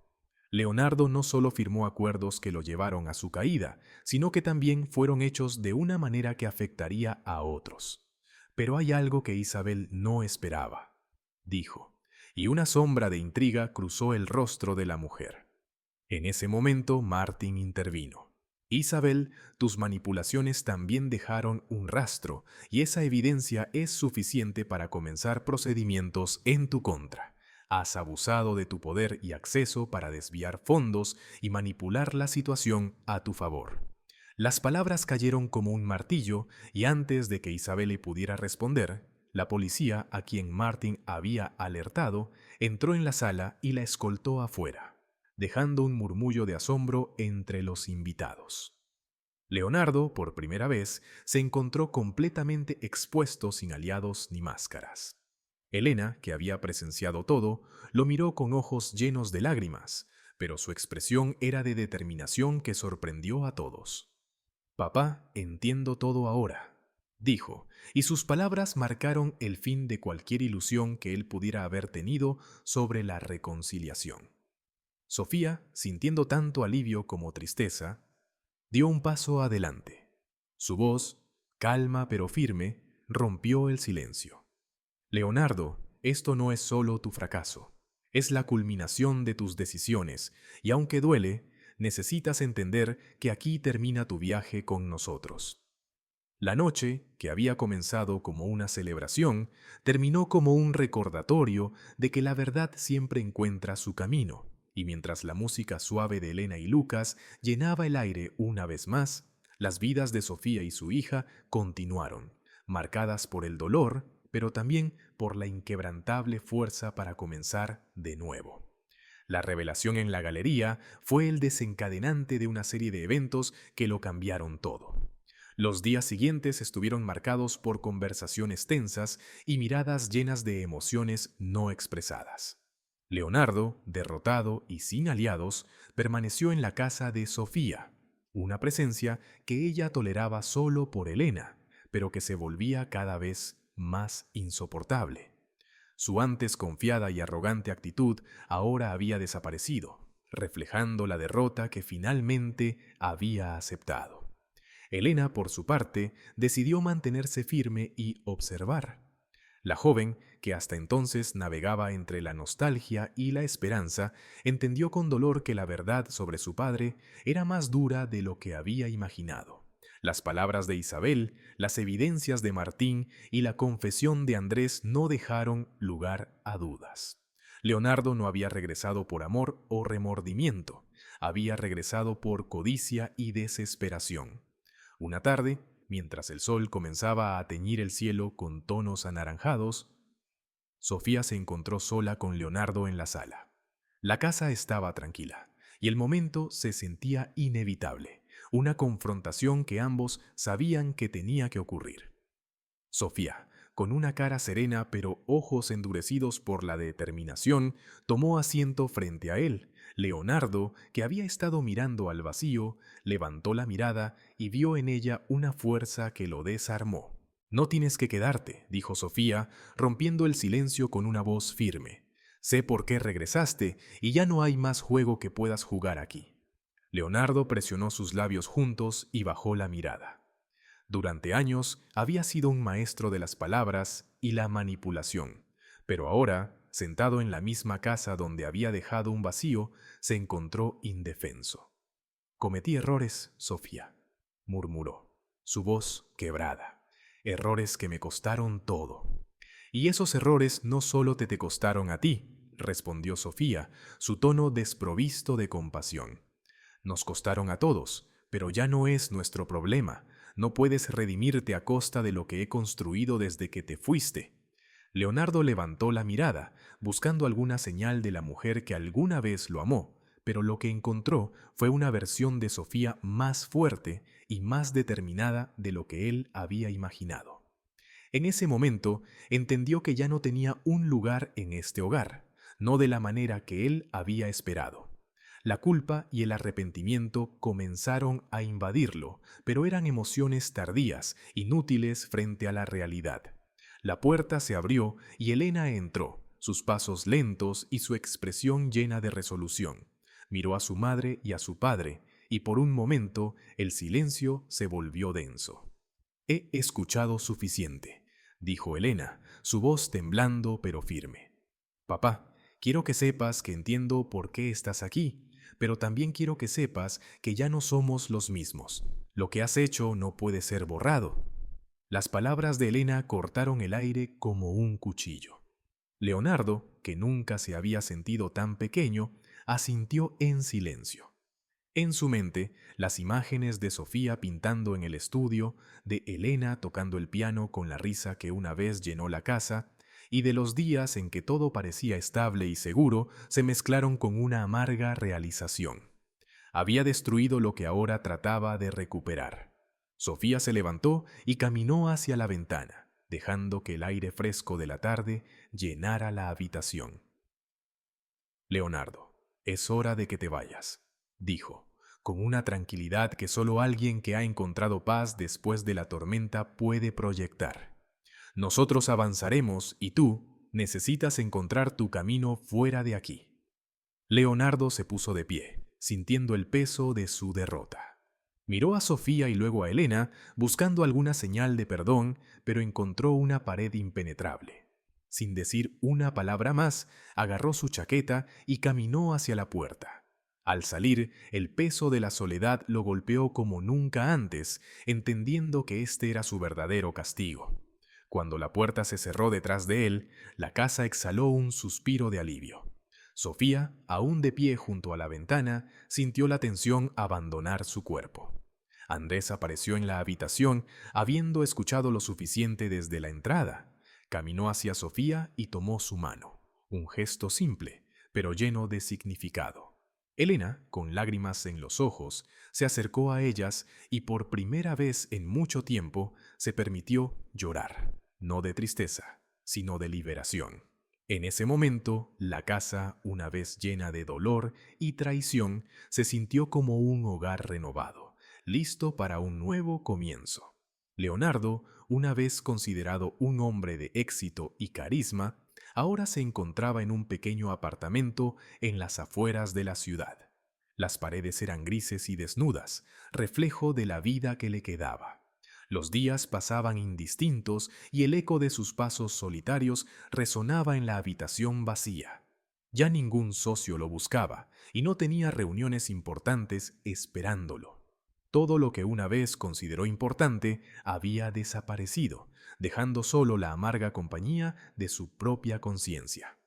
Leonardo no solo firmó acuerdos que lo llevaron a su caída, sino que también fueron hechos de una manera que afectaría a otros. «Pero hay algo que Isabel no esperaba», dijo, y una sombra de intriga cruzó el rostro de la mujer. En ese momento Martín intervino. «Isabel, tus manipulaciones también dejaron un rastro, y esa evidencia es suficiente para comenzar procedimientos en tu contra. Has abusado de tu poder y acceso para desviar fondos y manipular la situación a tu favor». Las palabras cayeron como un martillo y antes de que Isabelle pudiera responder, la policía, a quien Martín había alertado, entró en la sala y la escoltó afuera, dejando un murmullo de asombro entre los invitados. Leonardo, por primera vez, se encontró completamente expuesto sin aliados ni máscaras. Elena, que había presenciado todo, lo miró con ojos llenos de lágrimas, pero su expresión era de determinación que sorprendió a todos. «Papá, entiendo todo ahora», dijo, y sus palabras marcaron el fin de cualquier ilusión que él pudiera haber tenido sobre la reconciliación. Sofía, sintiendo tanto alivio como tristeza, dio un paso adelante. Su voz, calma pero firme, rompió el silencio. «Leonardo, esto no es solo tu fracaso, es la culminación de tus decisiones, y aunque duele, necesitas entender que aquí termina tu viaje con nosotros». La noche, que había comenzado como una celebración, terminó como un recordatorio de que la verdad siempre encuentra su camino, Y mientras la música suave de Elena y Lucas llenaba el aire una vez más, las vidas de Sofía y su hija continuaron, marcadas por el dolor, pero también por la inquebrantable fuerza para comenzar de nuevo. La revelación en la galería fue el desencadenante de una serie de eventos que lo cambiaron todo. Los días siguientes estuvieron marcados por conversaciones tensas y miradas llenas de emociones no expresadas. Leonardo, derrotado y sin aliados, permaneció en la casa de Sofía, una presencia que ella toleraba solo por Elena, pero que se volvía cada vez más insoportable. Su antes confiada y arrogante actitud ahora había desaparecido, reflejando la derrota que finalmente había aceptado. Elena, por su parte, decidió mantenerse firme y observar. La joven, que hasta entonces navegaba entre la nostalgia y la esperanza, entendió con dolor que la verdad sobre su padre era más dura de lo que había imaginado. Las palabras de Isabel, las evidencias de Martín y la confesión de Andrés no dejaron lugar a dudas. Leonardo no había regresado por amor o remordimiento, había regresado por codicia y desesperación. Una tarde, mientras el sol comenzaba a teñir el cielo con tonos anaranjados, Sofía se encontró sola con Leonardo en la sala. La casa estaba tranquila, y el momento se sentía inevitable, una confrontación que ambos sabían que tenía que ocurrir. Sofía, con una cara serena pero ojos endurecidos por la determinación, tomó asiento frente a él. Leonardo, que había estado mirando al vacío, levantó la mirada y vio en ella una fuerza que lo desarmó. «No tienes que quedarte», dijo Sofía, rompiendo el silencio con una voz firme. «Sé por qué regresaste y ya no hay más juego que puedas jugar aquí». Leonardo presionó sus labios juntos y bajó la mirada. Durante años había sido un maestro de las palabras y la manipulación, pero ahora, sentado en la misma casa donde había dejado un vacío, se encontró indefenso. «Cometí errores, Sofía», murmuró, su voz quebrada. «Errores que me costaron todo». «Y esos errores no solo te costaron a ti», respondió Sofía, su tono desprovisto de compasión. «Nos costaron a todos, pero ya no es nuestro problema. No puedes redimirte a costa de lo que he construido desde que te fuiste». Leonardo levantó la mirada, buscando alguna señal de la mujer que alguna vez lo amó, pero lo que encontró fue una versión de Sofía más fuerte y más determinada de lo que él había imaginado. En ese momento entendió que ya no tenía un lugar en este hogar, no de la manera que él había esperado. La culpa y el arrepentimiento comenzaron a invadirlo, pero eran emociones tardías, inútiles frente a la realidad. La puerta se abrió y Elena entró, sus pasos lentos y su expresión llena de resolución. Miró a su madre y a su padre, y por un momento el silencio se volvió denso. «He escuchado suficiente», dijo Elena, su voz temblando pero firme. «Papá, quiero que sepas que entiendo por qué estás aquí, pero también quiero que sepas que ya no somos los mismos. Lo que has hecho no puede ser borrado». Las palabras de Elena cortaron el aire como un cuchillo. Leonardo, que nunca se había sentido tan pequeño, asintió en silencio. En su mente, las imágenes de Sofía pintando en el estudio, de Elena tocando el piano con la risa que una vez llenó la casa, y de los días en que todo parecía estable y seguro, se mezclaron con una amarga realización. Había destruido lo que ahora trataba de recuperar. Sofía se levantó y caminó hacia la ventana, dejando que el aire fresco de la tarde llenara la habitación. «Leonardo, es hora de que te vayas», dijo, con una tranquilidad que solo alguien que ha encontrado paz después de la tormenta puede proyectar. «Nosotros avanzaremos y tú necesitas encontrar tu camino fuera de aquí». Leonardo se puso de pie, sintiendo el peso de su derrota. Miró a Sofía y luego a Elena, buscando alguna señal de perdón, pero encontró una pared impenetrable. Sin decir una palabra más, agarró su chaqueta y caminó hacia la puerta. Al salir, el peso de la soledad lo golpeó como nunca antes, entendiendo que este era su verdadero castigo. Cuando la puerta se cerró detrás de él, la casa exhaló un suspiro de alivio. Sofía, aún de pie junto a la ventana, sintió la tensión abandonar su cuerpo. Andrés apareció en la habitación, habiendo escuchado lo suficiente desde la entrada. Caminó hacia Sofía y tomó su mano. Un gesto simple, pero lleno de significado. Elena, con lágrimas en los ojos, se acercó a ellas y por primera vez en mucho tiempo se permitió llorar, no de tristeza, sino de liberación. En ese momento, la casa, una vez llena de dolor y traición, se sintió como un hogar renovado, listo para un nuevo comienzo. Leonardo, una vez considerado un hombre de éxito y carisma, ahora se encontraba en un pequeño apartamento en las afueras de la ciudad. Las paredes eran grises y desnudas, reflejo de la vida que le quedaba. Los días pasaban indistintos y el eco de sus pasos solitarios resonaba en la habitación vacía. Ya ningún socio lo buscaba y no tenía reuniones importantes esperándolo. Todo lo que una vez consideró importante había desaparecido, dejando solo la amarga compañía de su propia conciencia.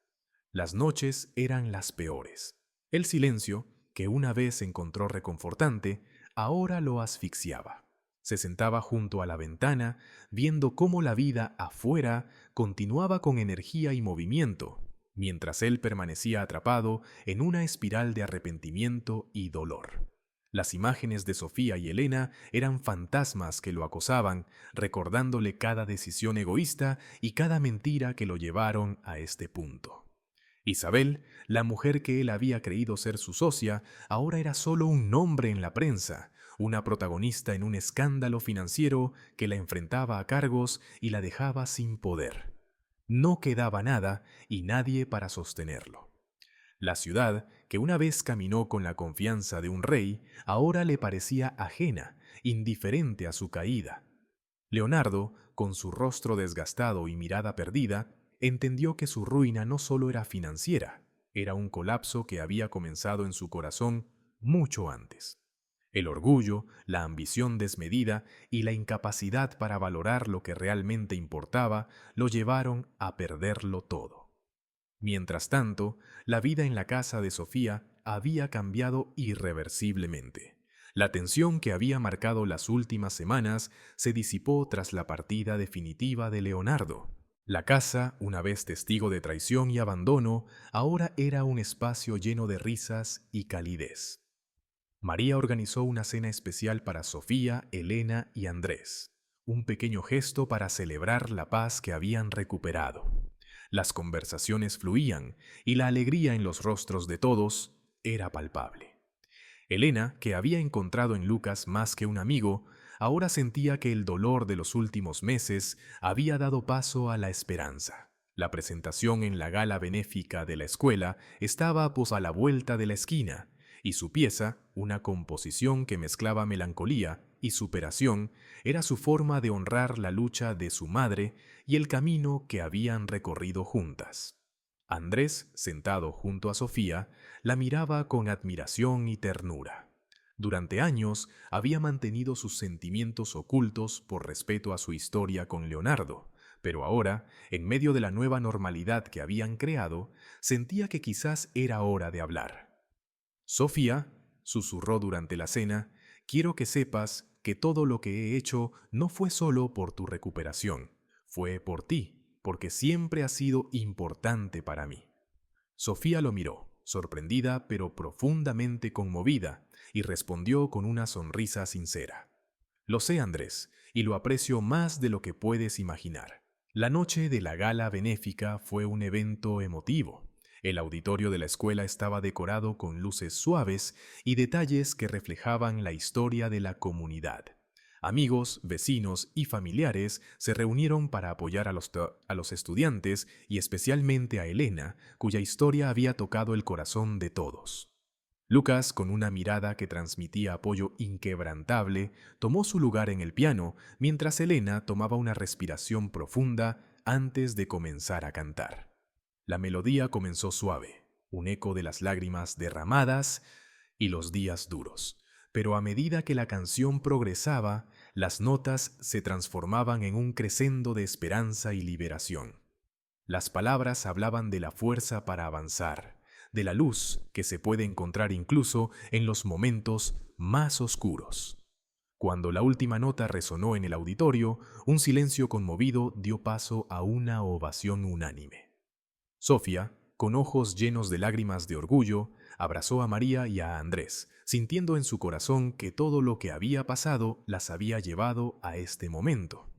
Las noches eran las peores. El silencio, que una vez encontró reconfortante, ahora lo asfixiaba. Se sentaba junto a la ventana, viendo cómo la vida afuera continuaba con energía y movimiento, mientras él permanecía atrapado en una espiral de arrepentimiento y dolor. Las imágenes de Sofía y Elena eran fantasmas que lo acosaban, recordándole cada decisión egoísta y cada mentira que lo llevaron a este punto. Isabel, la mujer que él había creído ser su socia, ahora era solo un nombre en la prensa, una protagonista en un escándalo financiero que la enfrentaba a cargos y la dejaba sin poder. No quedaba nada y nadie para sostenerlo. La ciudad, que una vez caminó con la confianza de un rey, ahora le parecía ajena, indiferente a su caída. Leonardo, con su rostro desgastado y mirada perdida, entendió que su ruina no solo era financiera, era un colapso que había comenzado en su corazón mucho antes. El orgullo, la ambición desmedida y la incapacidad para valorar lo que realmente importaba lo llevaron a perderlo todo. Mientras tanto, la vida en la casa de Sofía había cambiado irreversiblemente. La tensión que había marcado las últimas semanas se disipó tras la partida definitiva de Leonardo. La casa, una vez testigo de traición y abandono, ahora era un espacio lleno de risas y calidez. María organizó una cena especial para Sofía, Elena y Andrés, un pequeño gesto para celebrar la paz que habían recuperado. Las conversaciones fluían y la alegría en los rostros de todos era palpable. Elena, que había encontrado en Lucas más que un amigo, ahora sentía que el dolor de los últimos meses había dado paso a la esperanza. La presentación en la gala benéfica de la escuela estaba pues a la vuelta de la esquina, y su pieza, una composición que mezclaba melancolía y superación, era su forma de honrar la lucha de su madre y el camino que habían recorrido juntas. Andrés, sentado junto a Sofía, la miraba con admiración y ternura. Durante años había mantenido sus sentimientos ocultos por respeto a su historia con Leonardo, pero ahora, en medio de la nueva normalidad que habían creado, sentía que quizás era hora de hablar. Sofía, susurró durante la cena, quiero que sepas que todo lo que he hecho no fue solo por tu recuperación, fue por ti, porque siempre has sido importante para mí. Sofía lo miró, sorprendida pero profundamente conmovida, y respondió con una sonrisa sincera. Lo sé, Andrés, y lo aprecio más de lo que puedes imaginar. La noche de la gala benéfica fue un evento emotivo. El auditorio de la escuela estaba decorado con luces suaves y detalles que reflejaban la historia de la comunidad. Amigos, vecinos y familiares se reunieron para apoyar a los estudiantes y especialmente a Elena, cuya historia había tocado el corazón de todos. Lucas, con una mirada que transmitía apoyo inquebrantable, tomó su lugar en el piano, mientras Elena tomaba una respiración profunda antes de comenzar a cantar. La melodía comenzó suave, un eco de las lágrimas derramadas y los días duros. Pero a medida que la canción progresaba, las notas se transformaban en un crescendo de esperanza y liberación. Las palabras hablaban de la fuerza para avanzar, de la luz que se puede encontrar incluso en los momentos más oscuros. Cuando la última nota resonó en el auditorio, un silencio conmovido dio paso a una ovación unánime. Sofía, con ojos llenos de lágrimas de orgullo, abrazó a María y a Andrés, sintiendo en su corazón que todo lo que había pasado las había llevado a este momento.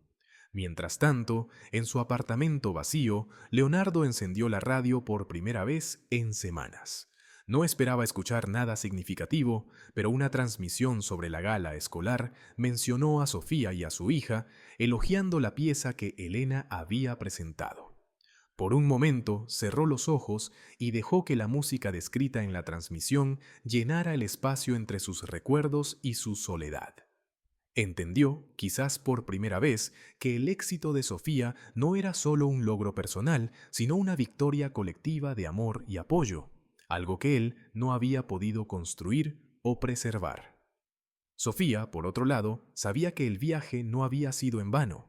Mientras tanto, en su apartamento vacío, Leonardo encendió la radio por primera vez en semanas. No esperaba escuchar nada significativo, pero una transmisión sobre la gala escolar mencionó a Sofía y a su hija, elogiando la pieza que Elena había presentado. Por un momento cerró los ojos y dejó que la música descrita en la transmisión llenara el espacio entre sus recuerdos y su soledad. Entendió, quizás por primera vez, que el éxito de Sofía no era solo un logro personal, sino una victoria colectiva de amor y apoyo, algo que él no había podido construir o preservar. Sofía, por otro lado, sabía que el viaje no había sido en vano.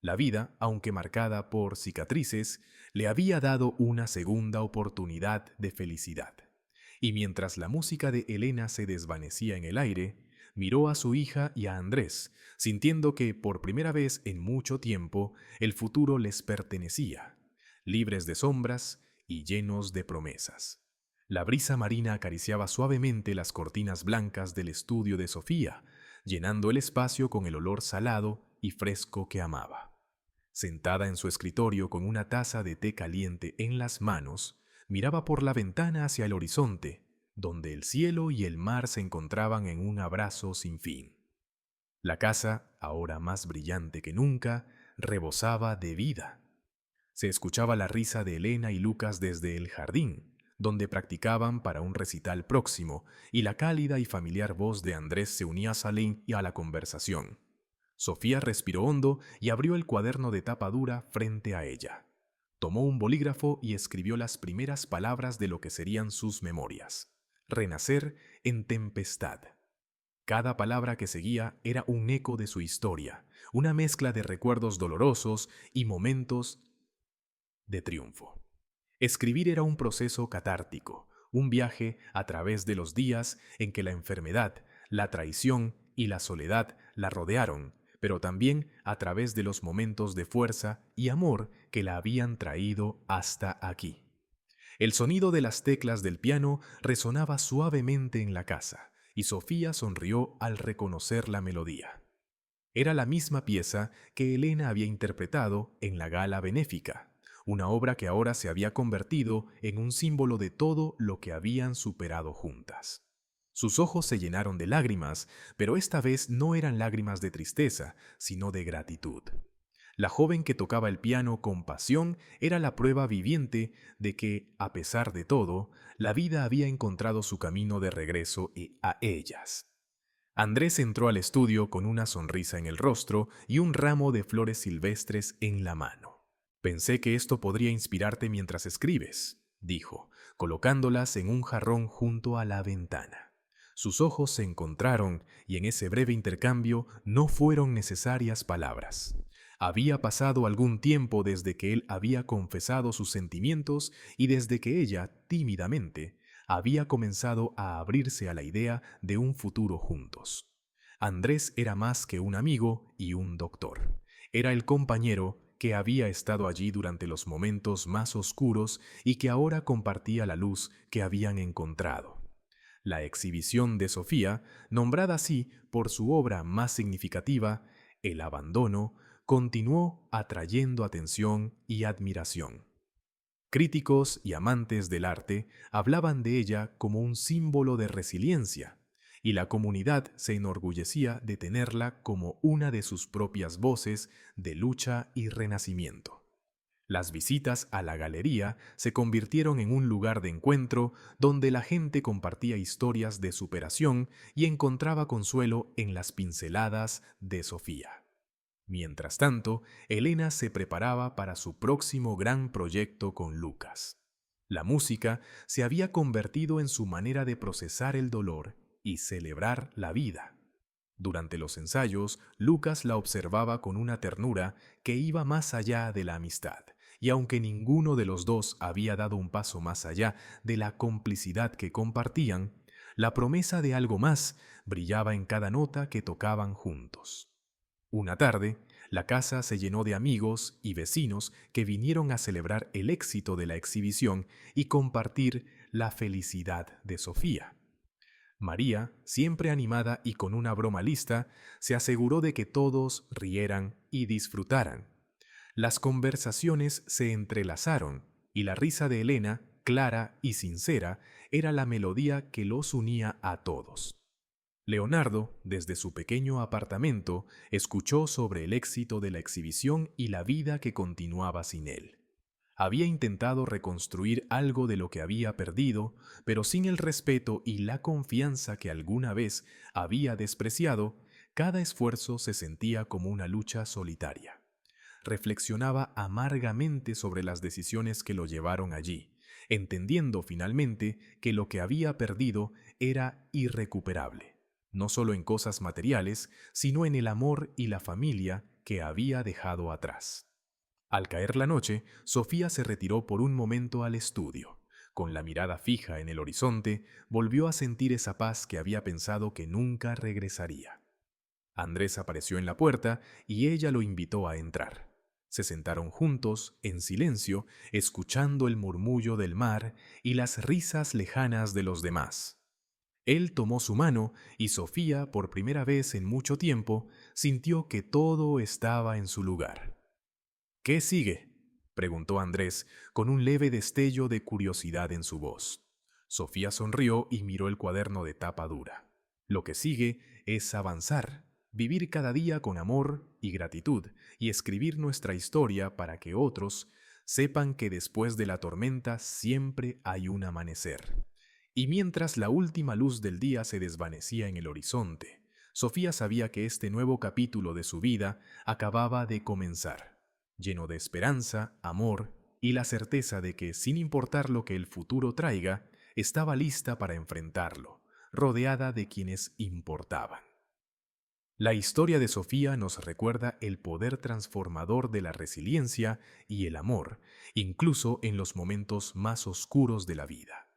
La vida, aunque marcada por cicatrices, le había dado una segunda oportunidad de felicidad. Y mientras la música de Elena se desvanecía en el aire, miró a su hija y a Andrés, sintiendo que, por primera vez en mucho tiempo, el futuro les pertenecía, libres de sombras y llenos de promesas. La brisa marina acariciaba suavemente las cortinas blancas del estudio de Sofía, llenando el espacio con el olor salado y fresco que amaba. Sentada en su escritorio con una taza de té caliente en las manos, miraba por la ventana hacia el horizonte, donde el cielo y el mar se encontraban en un abrazo sin fin. La casa, ahora más brillante que nunca, rebosaba de vida. Se escuchaba la risa de Elena y Lucas desde el jardín, donde practicaban para un recital próximo, y la cálida y familiar voz de Andrés se unía a Salim y a la conversación. Sofía respiró hondo y abrió el cuaderno de tapa dura frente a ella. Tomó un bolígrafo y escribió las primeras palabras de lo que serían sus memorias. Renacer en tempestad. Cada palabra que seguía era un eco de su historia, una mezcla de recuerdos dolorosos y momentos de triunfo. Escribir era un proceso catártico, un viaje a través de los días en que la enfermedad, la traición y la soledad la rodearon, pero también a través de los momentos de fuerza y amor que la habían traído hasta aquí. El sonido de las teclas del piano resonaba suavemente en la casa, y Sofía sonrió al reconocer la melodía. Era la misma pieza que Elena había interpretado en la gala benéfica, una obra que ahora se había convertido en un símbolo de todo lo que habían superado juntas. Sus ojos se llenaron de lágrimas, pero esta vez no eran lágrimas de tristeza, sino de gratitud. La joven que tocaba el piano con pasión era la prueba viviente de que, a pesar de todo, la vida había encontrado su camino de regreso a ellas. Andrés entró al estudio con una sonrisa en el rostro y un ramo de flores silvestres en la mano. «Pensé que esto podría inspirarte mientras escribes», dijo, colocándolas en un jarrón junto a la ventana. Sus ojos se encontraron y en ese breve intercambio no fueron necesarias palabras. Había pasado algún tiempo desde que él había confesado sus sentimientos y desde que ella, tímidamente, había comenzado a abrirse a la idea de un futuro juntos. Andrés era más que un amigo y un doctor. Era el compañero que había estado allí durante los momentos más oscuros y que ahora compartía la luz que habían encontrado. La exhibición de Sofía, nombrada así por su obra más significativa, El abandono, continuó atrayendo atención y admiración. Críticos y amantes del arte hablaban de ella como un símbolo de resiliencia, y la comunidad se enorgullecía de tenerla como una de sus propias voces de lucha y renacimiento. Las visitas a la galería se convirtieron en un lugar de encuentro donde la gente compartía historias de superación y encontraba consuelo en las pinceladas de Sofía. Mientras tanto, Elena se preparaba para su próximo gran proyecto con Lucas. La música se había convertido en su manera de procesar el dolor y celebrar la vida. Durante los ensayos, Lucas la observaba con una ternura que iba más allá de la amistad, y aunque ninguno de los dos había dado un paso más allá de la complicidad que compartían, la promesa de algo más brillaba en cada nota que tocaban juntos. Una tarde, la casa se llenó de amigos y vecinos que vinieron a celebrar el éxito de la exhibición y compartir la felicidad de Sofía. María, siempre animada y con una broma lista, se aseguró de que todos rieran y disfrutaran. Las conversaciones se entrelazaron y la risa de Elena, clara y sincera, era la melodía que los unía a todos. Leonardo, desde su pequeño apartamento, escuchó sobre el éxito de la exhibición y la vida que continuaba sin él. Había intentado reconstruir algo de lo que había perdido, pero sin el respeto y la confianza que alguna vez había despreciado, cada esfuerzo se sentía como una lucha solitaria. Reflexionaba amargamente sobre las decisiones que lo llevaron allí, entendiendo finalmente que lo que había perdido era irrecuperable, no solo en cosas materiales, sino en el amor y la familia que había dejado atrás. Al caer la noche, Sofía se retiró por un momento al estudio. Con la mirada fija en el horizonte, volvió a sentir esa paz que había pensado que nunca regresaría. Andrés apareció en la puerta y ella lo invitó a entrar. Se sentaron juntos, en silencio, escuchando el murmullo del mar y las risas lejanas de los demás. Él tomó su mano y Sofía, por primera vez en mucho tiempo, sintió que todo estaba en su lugar. ¿Qué sigue?, preguntó Andrés, con un leve destello de curiosidad en su voz. Sofía sonrió y miró el cuaderno de tapa dura. Lo que sigue es avanzar, vivir cada día con amor y gratitud y escribir nuestra historia para que otros sepan que después de la tormenta siempre hay un amanecer. Y mientras la última luz del día se desvanecía en el horizonte, Sofía sabía que este nuevo capítulo de su vida acababa de comenzar, lleno de esperanza, amor y la certeza de que, sin importar lo que el futuro traiga, estaba lista para enfrentarlo, rodeada de quienes importaban. La historia de Sofía nos recuerda el poder transformador de la resiliencia y el amor, incluso en los momentos más oscuros de la vida.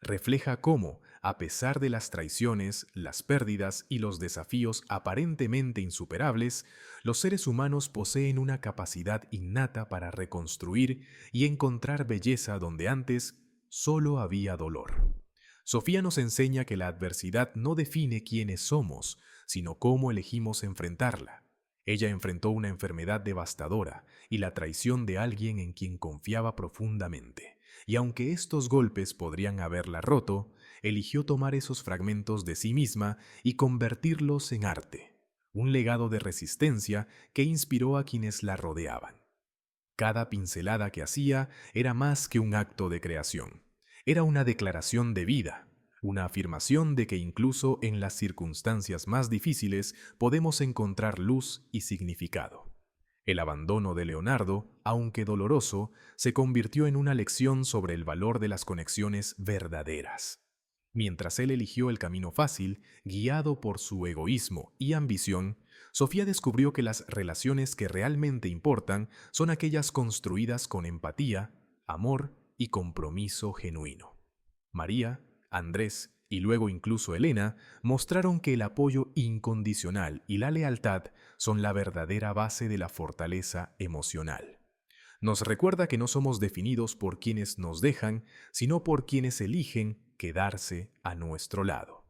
Refleja cómo, a pesar de las traiciones, las pérdidas y los desafíos aparentemente insuperables, los seres humanos poseen una capacidad innata para reconstruir y encontrar belleza donde antes solo había dolor. Sofía nos enseña que la adversidad no define quiénes somos, sino cómo elegimos enfrentarla. Ella enfrentó una enfermedad devastadora y la traición de alguien en quien confiaba profundamente. Y aunque estos golpes podrían haberla roto, eligió tomar esos fragmentos de sí misma y convertirlos en arte, un legado de resistencia que inspiró a quienes la rodeaban. Cada pincelada que hacía era más que un acto de creación. Era una declaración de vida, una afirmación de que incluso en las circunstancias más difíciles podemos encontrar luz y significado. El abandono de Leonardo, aunque doloroso, se convirtió en una lección sobre el valor de las conexiones verdaderas. Mientras él eligió el camino fácil, guiado por su egoísmo y ambición, Sofía descubrió que las relaciones que realmente importan son aquellas construidas con empatía, amor y compromiso genuino. María, Andrés y luego incluso Elena mostraron que el apoyo incondicional y la lealtad son la verdadera base de la fortaleza emocional. Nos recuerda que no somos definidos por quienes nos dejan, sino por quienes eligen quedarse a nuestro lado.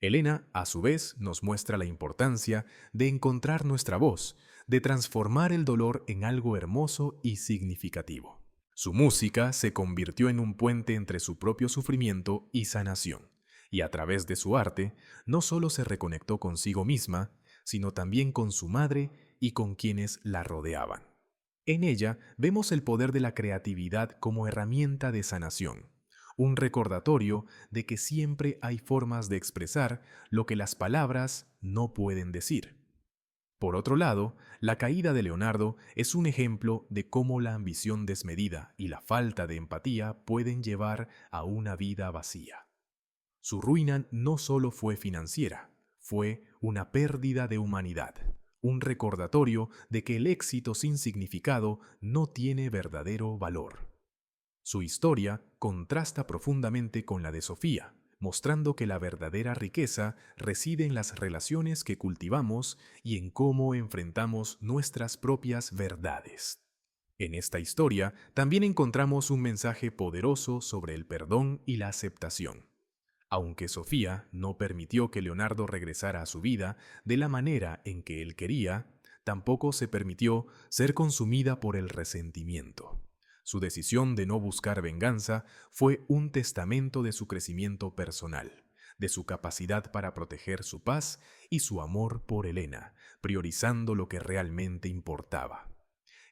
Elena, a su vez, nos muestra la importancia de encontrar nuestra voz, de transformar el dolor en algo hermoso y significativo. Su música se convirtió en un puente entre su propio sufrimiento y sanación, y a través de su arte no solo se reconectó consigo misma, sino también con su madre y con quienes la rodeaban. En ella vemos el poder de la creatividad como herramienta de sanación, un recordatorio de que siempre hay formas de expresar lo que las palabras no pueden decir. Por otro lado, la caída de Leonardo es un ejemplo de cómo la ambición desmedida y la falta de empatía pueden llevar a una vida vacía. Su ruina no solo fue financiera, fue una pérdida de humanidad, un recordatorio de que el éxito sin significado no tiene verdadero valor. Su historia contrasta profundamente con la de Sofía, mostrando que la verdadera riqueza reside en las relaciones que cultivamos y en cómo enfrentamos nuestras propias verdades. En esta historia también encontramos un mensaje poderoso sobre el perdón y la aceptación. Aunque Sofía no permitió que Leonardo regresara a su vida de la manera en que él quería, tampoco se permitió ser consumida por el resentimiento. Su decisión de no buscar venganza fue un testamento de su crecimiento personal, de su capacidad para proteger su paz y su amor por Helena, priorizando lo que realmente importaba.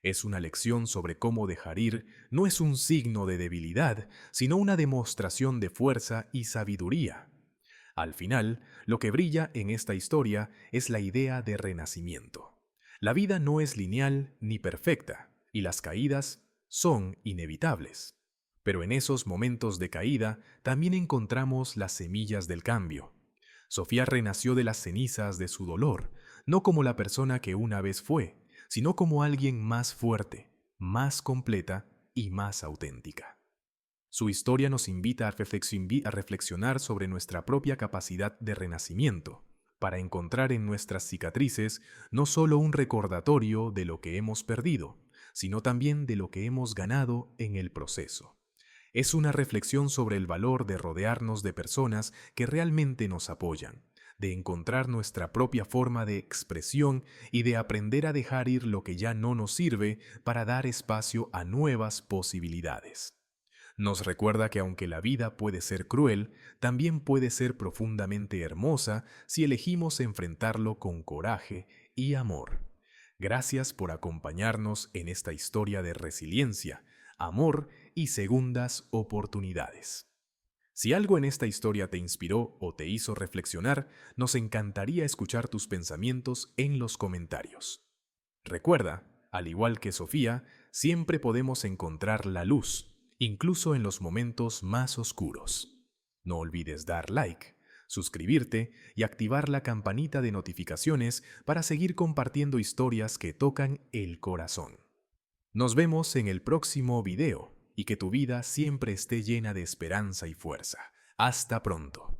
Es una lección sobre cómo dejar ir no es un signo de debilidad, sino una demostración de fuerza y sabiduría. Al final, lo que brilla en esta historia es la idea de renacimiento. La vida no es lineal ni perfecta, y las caídas son inevitables. Pero en esos momentos de caída también encontramos las semillas del cambio. Sofía renació de las cenizas de su dolor, no como la persona que una vez fue, sino como alguien más fuerte, más completa y más auténtica. Su historia nos invita a reflexionar sobre nuestra propia capacidad de renacimiento, para encontrar en nuestras cicatrices no solo un recordatorio de lo que hemos perdido, sino también de lo que hemos ganado en el proceso. Es una reflexión sobre el valor de rodearnos de personas que realmente nos apoyan, de encontrar nuestra propia forma de expresión y de aprender a dejar ir lo que ya no nos sirve para dar espacio a nuevas posibilidades. Nos recuerda que aunque la vida puede ser cruel, también puede ser profundamente hermosa si elegimos enfrentarlo con coraje y amor. Gracias por acompañarnos en esta historia de resiliencia, amor y segundas oportunidades. Si algo en esta historia te inspiró o te hizo reflexionar, nos encantaría escuchar tus pensamientos en los comentarios. Recuerda, al igual que Sofía, siempre podemos encontrar la luz, incluso en los momentos más oscuros. No olvides dar like, suscribirte y activar la campanita de notificaciones para seguir compartiendo historias que tocan el corazón. Nos vemos en el próximo video y que tu vida siempre esté llena de esperanza y fuerza. Hasta pronto.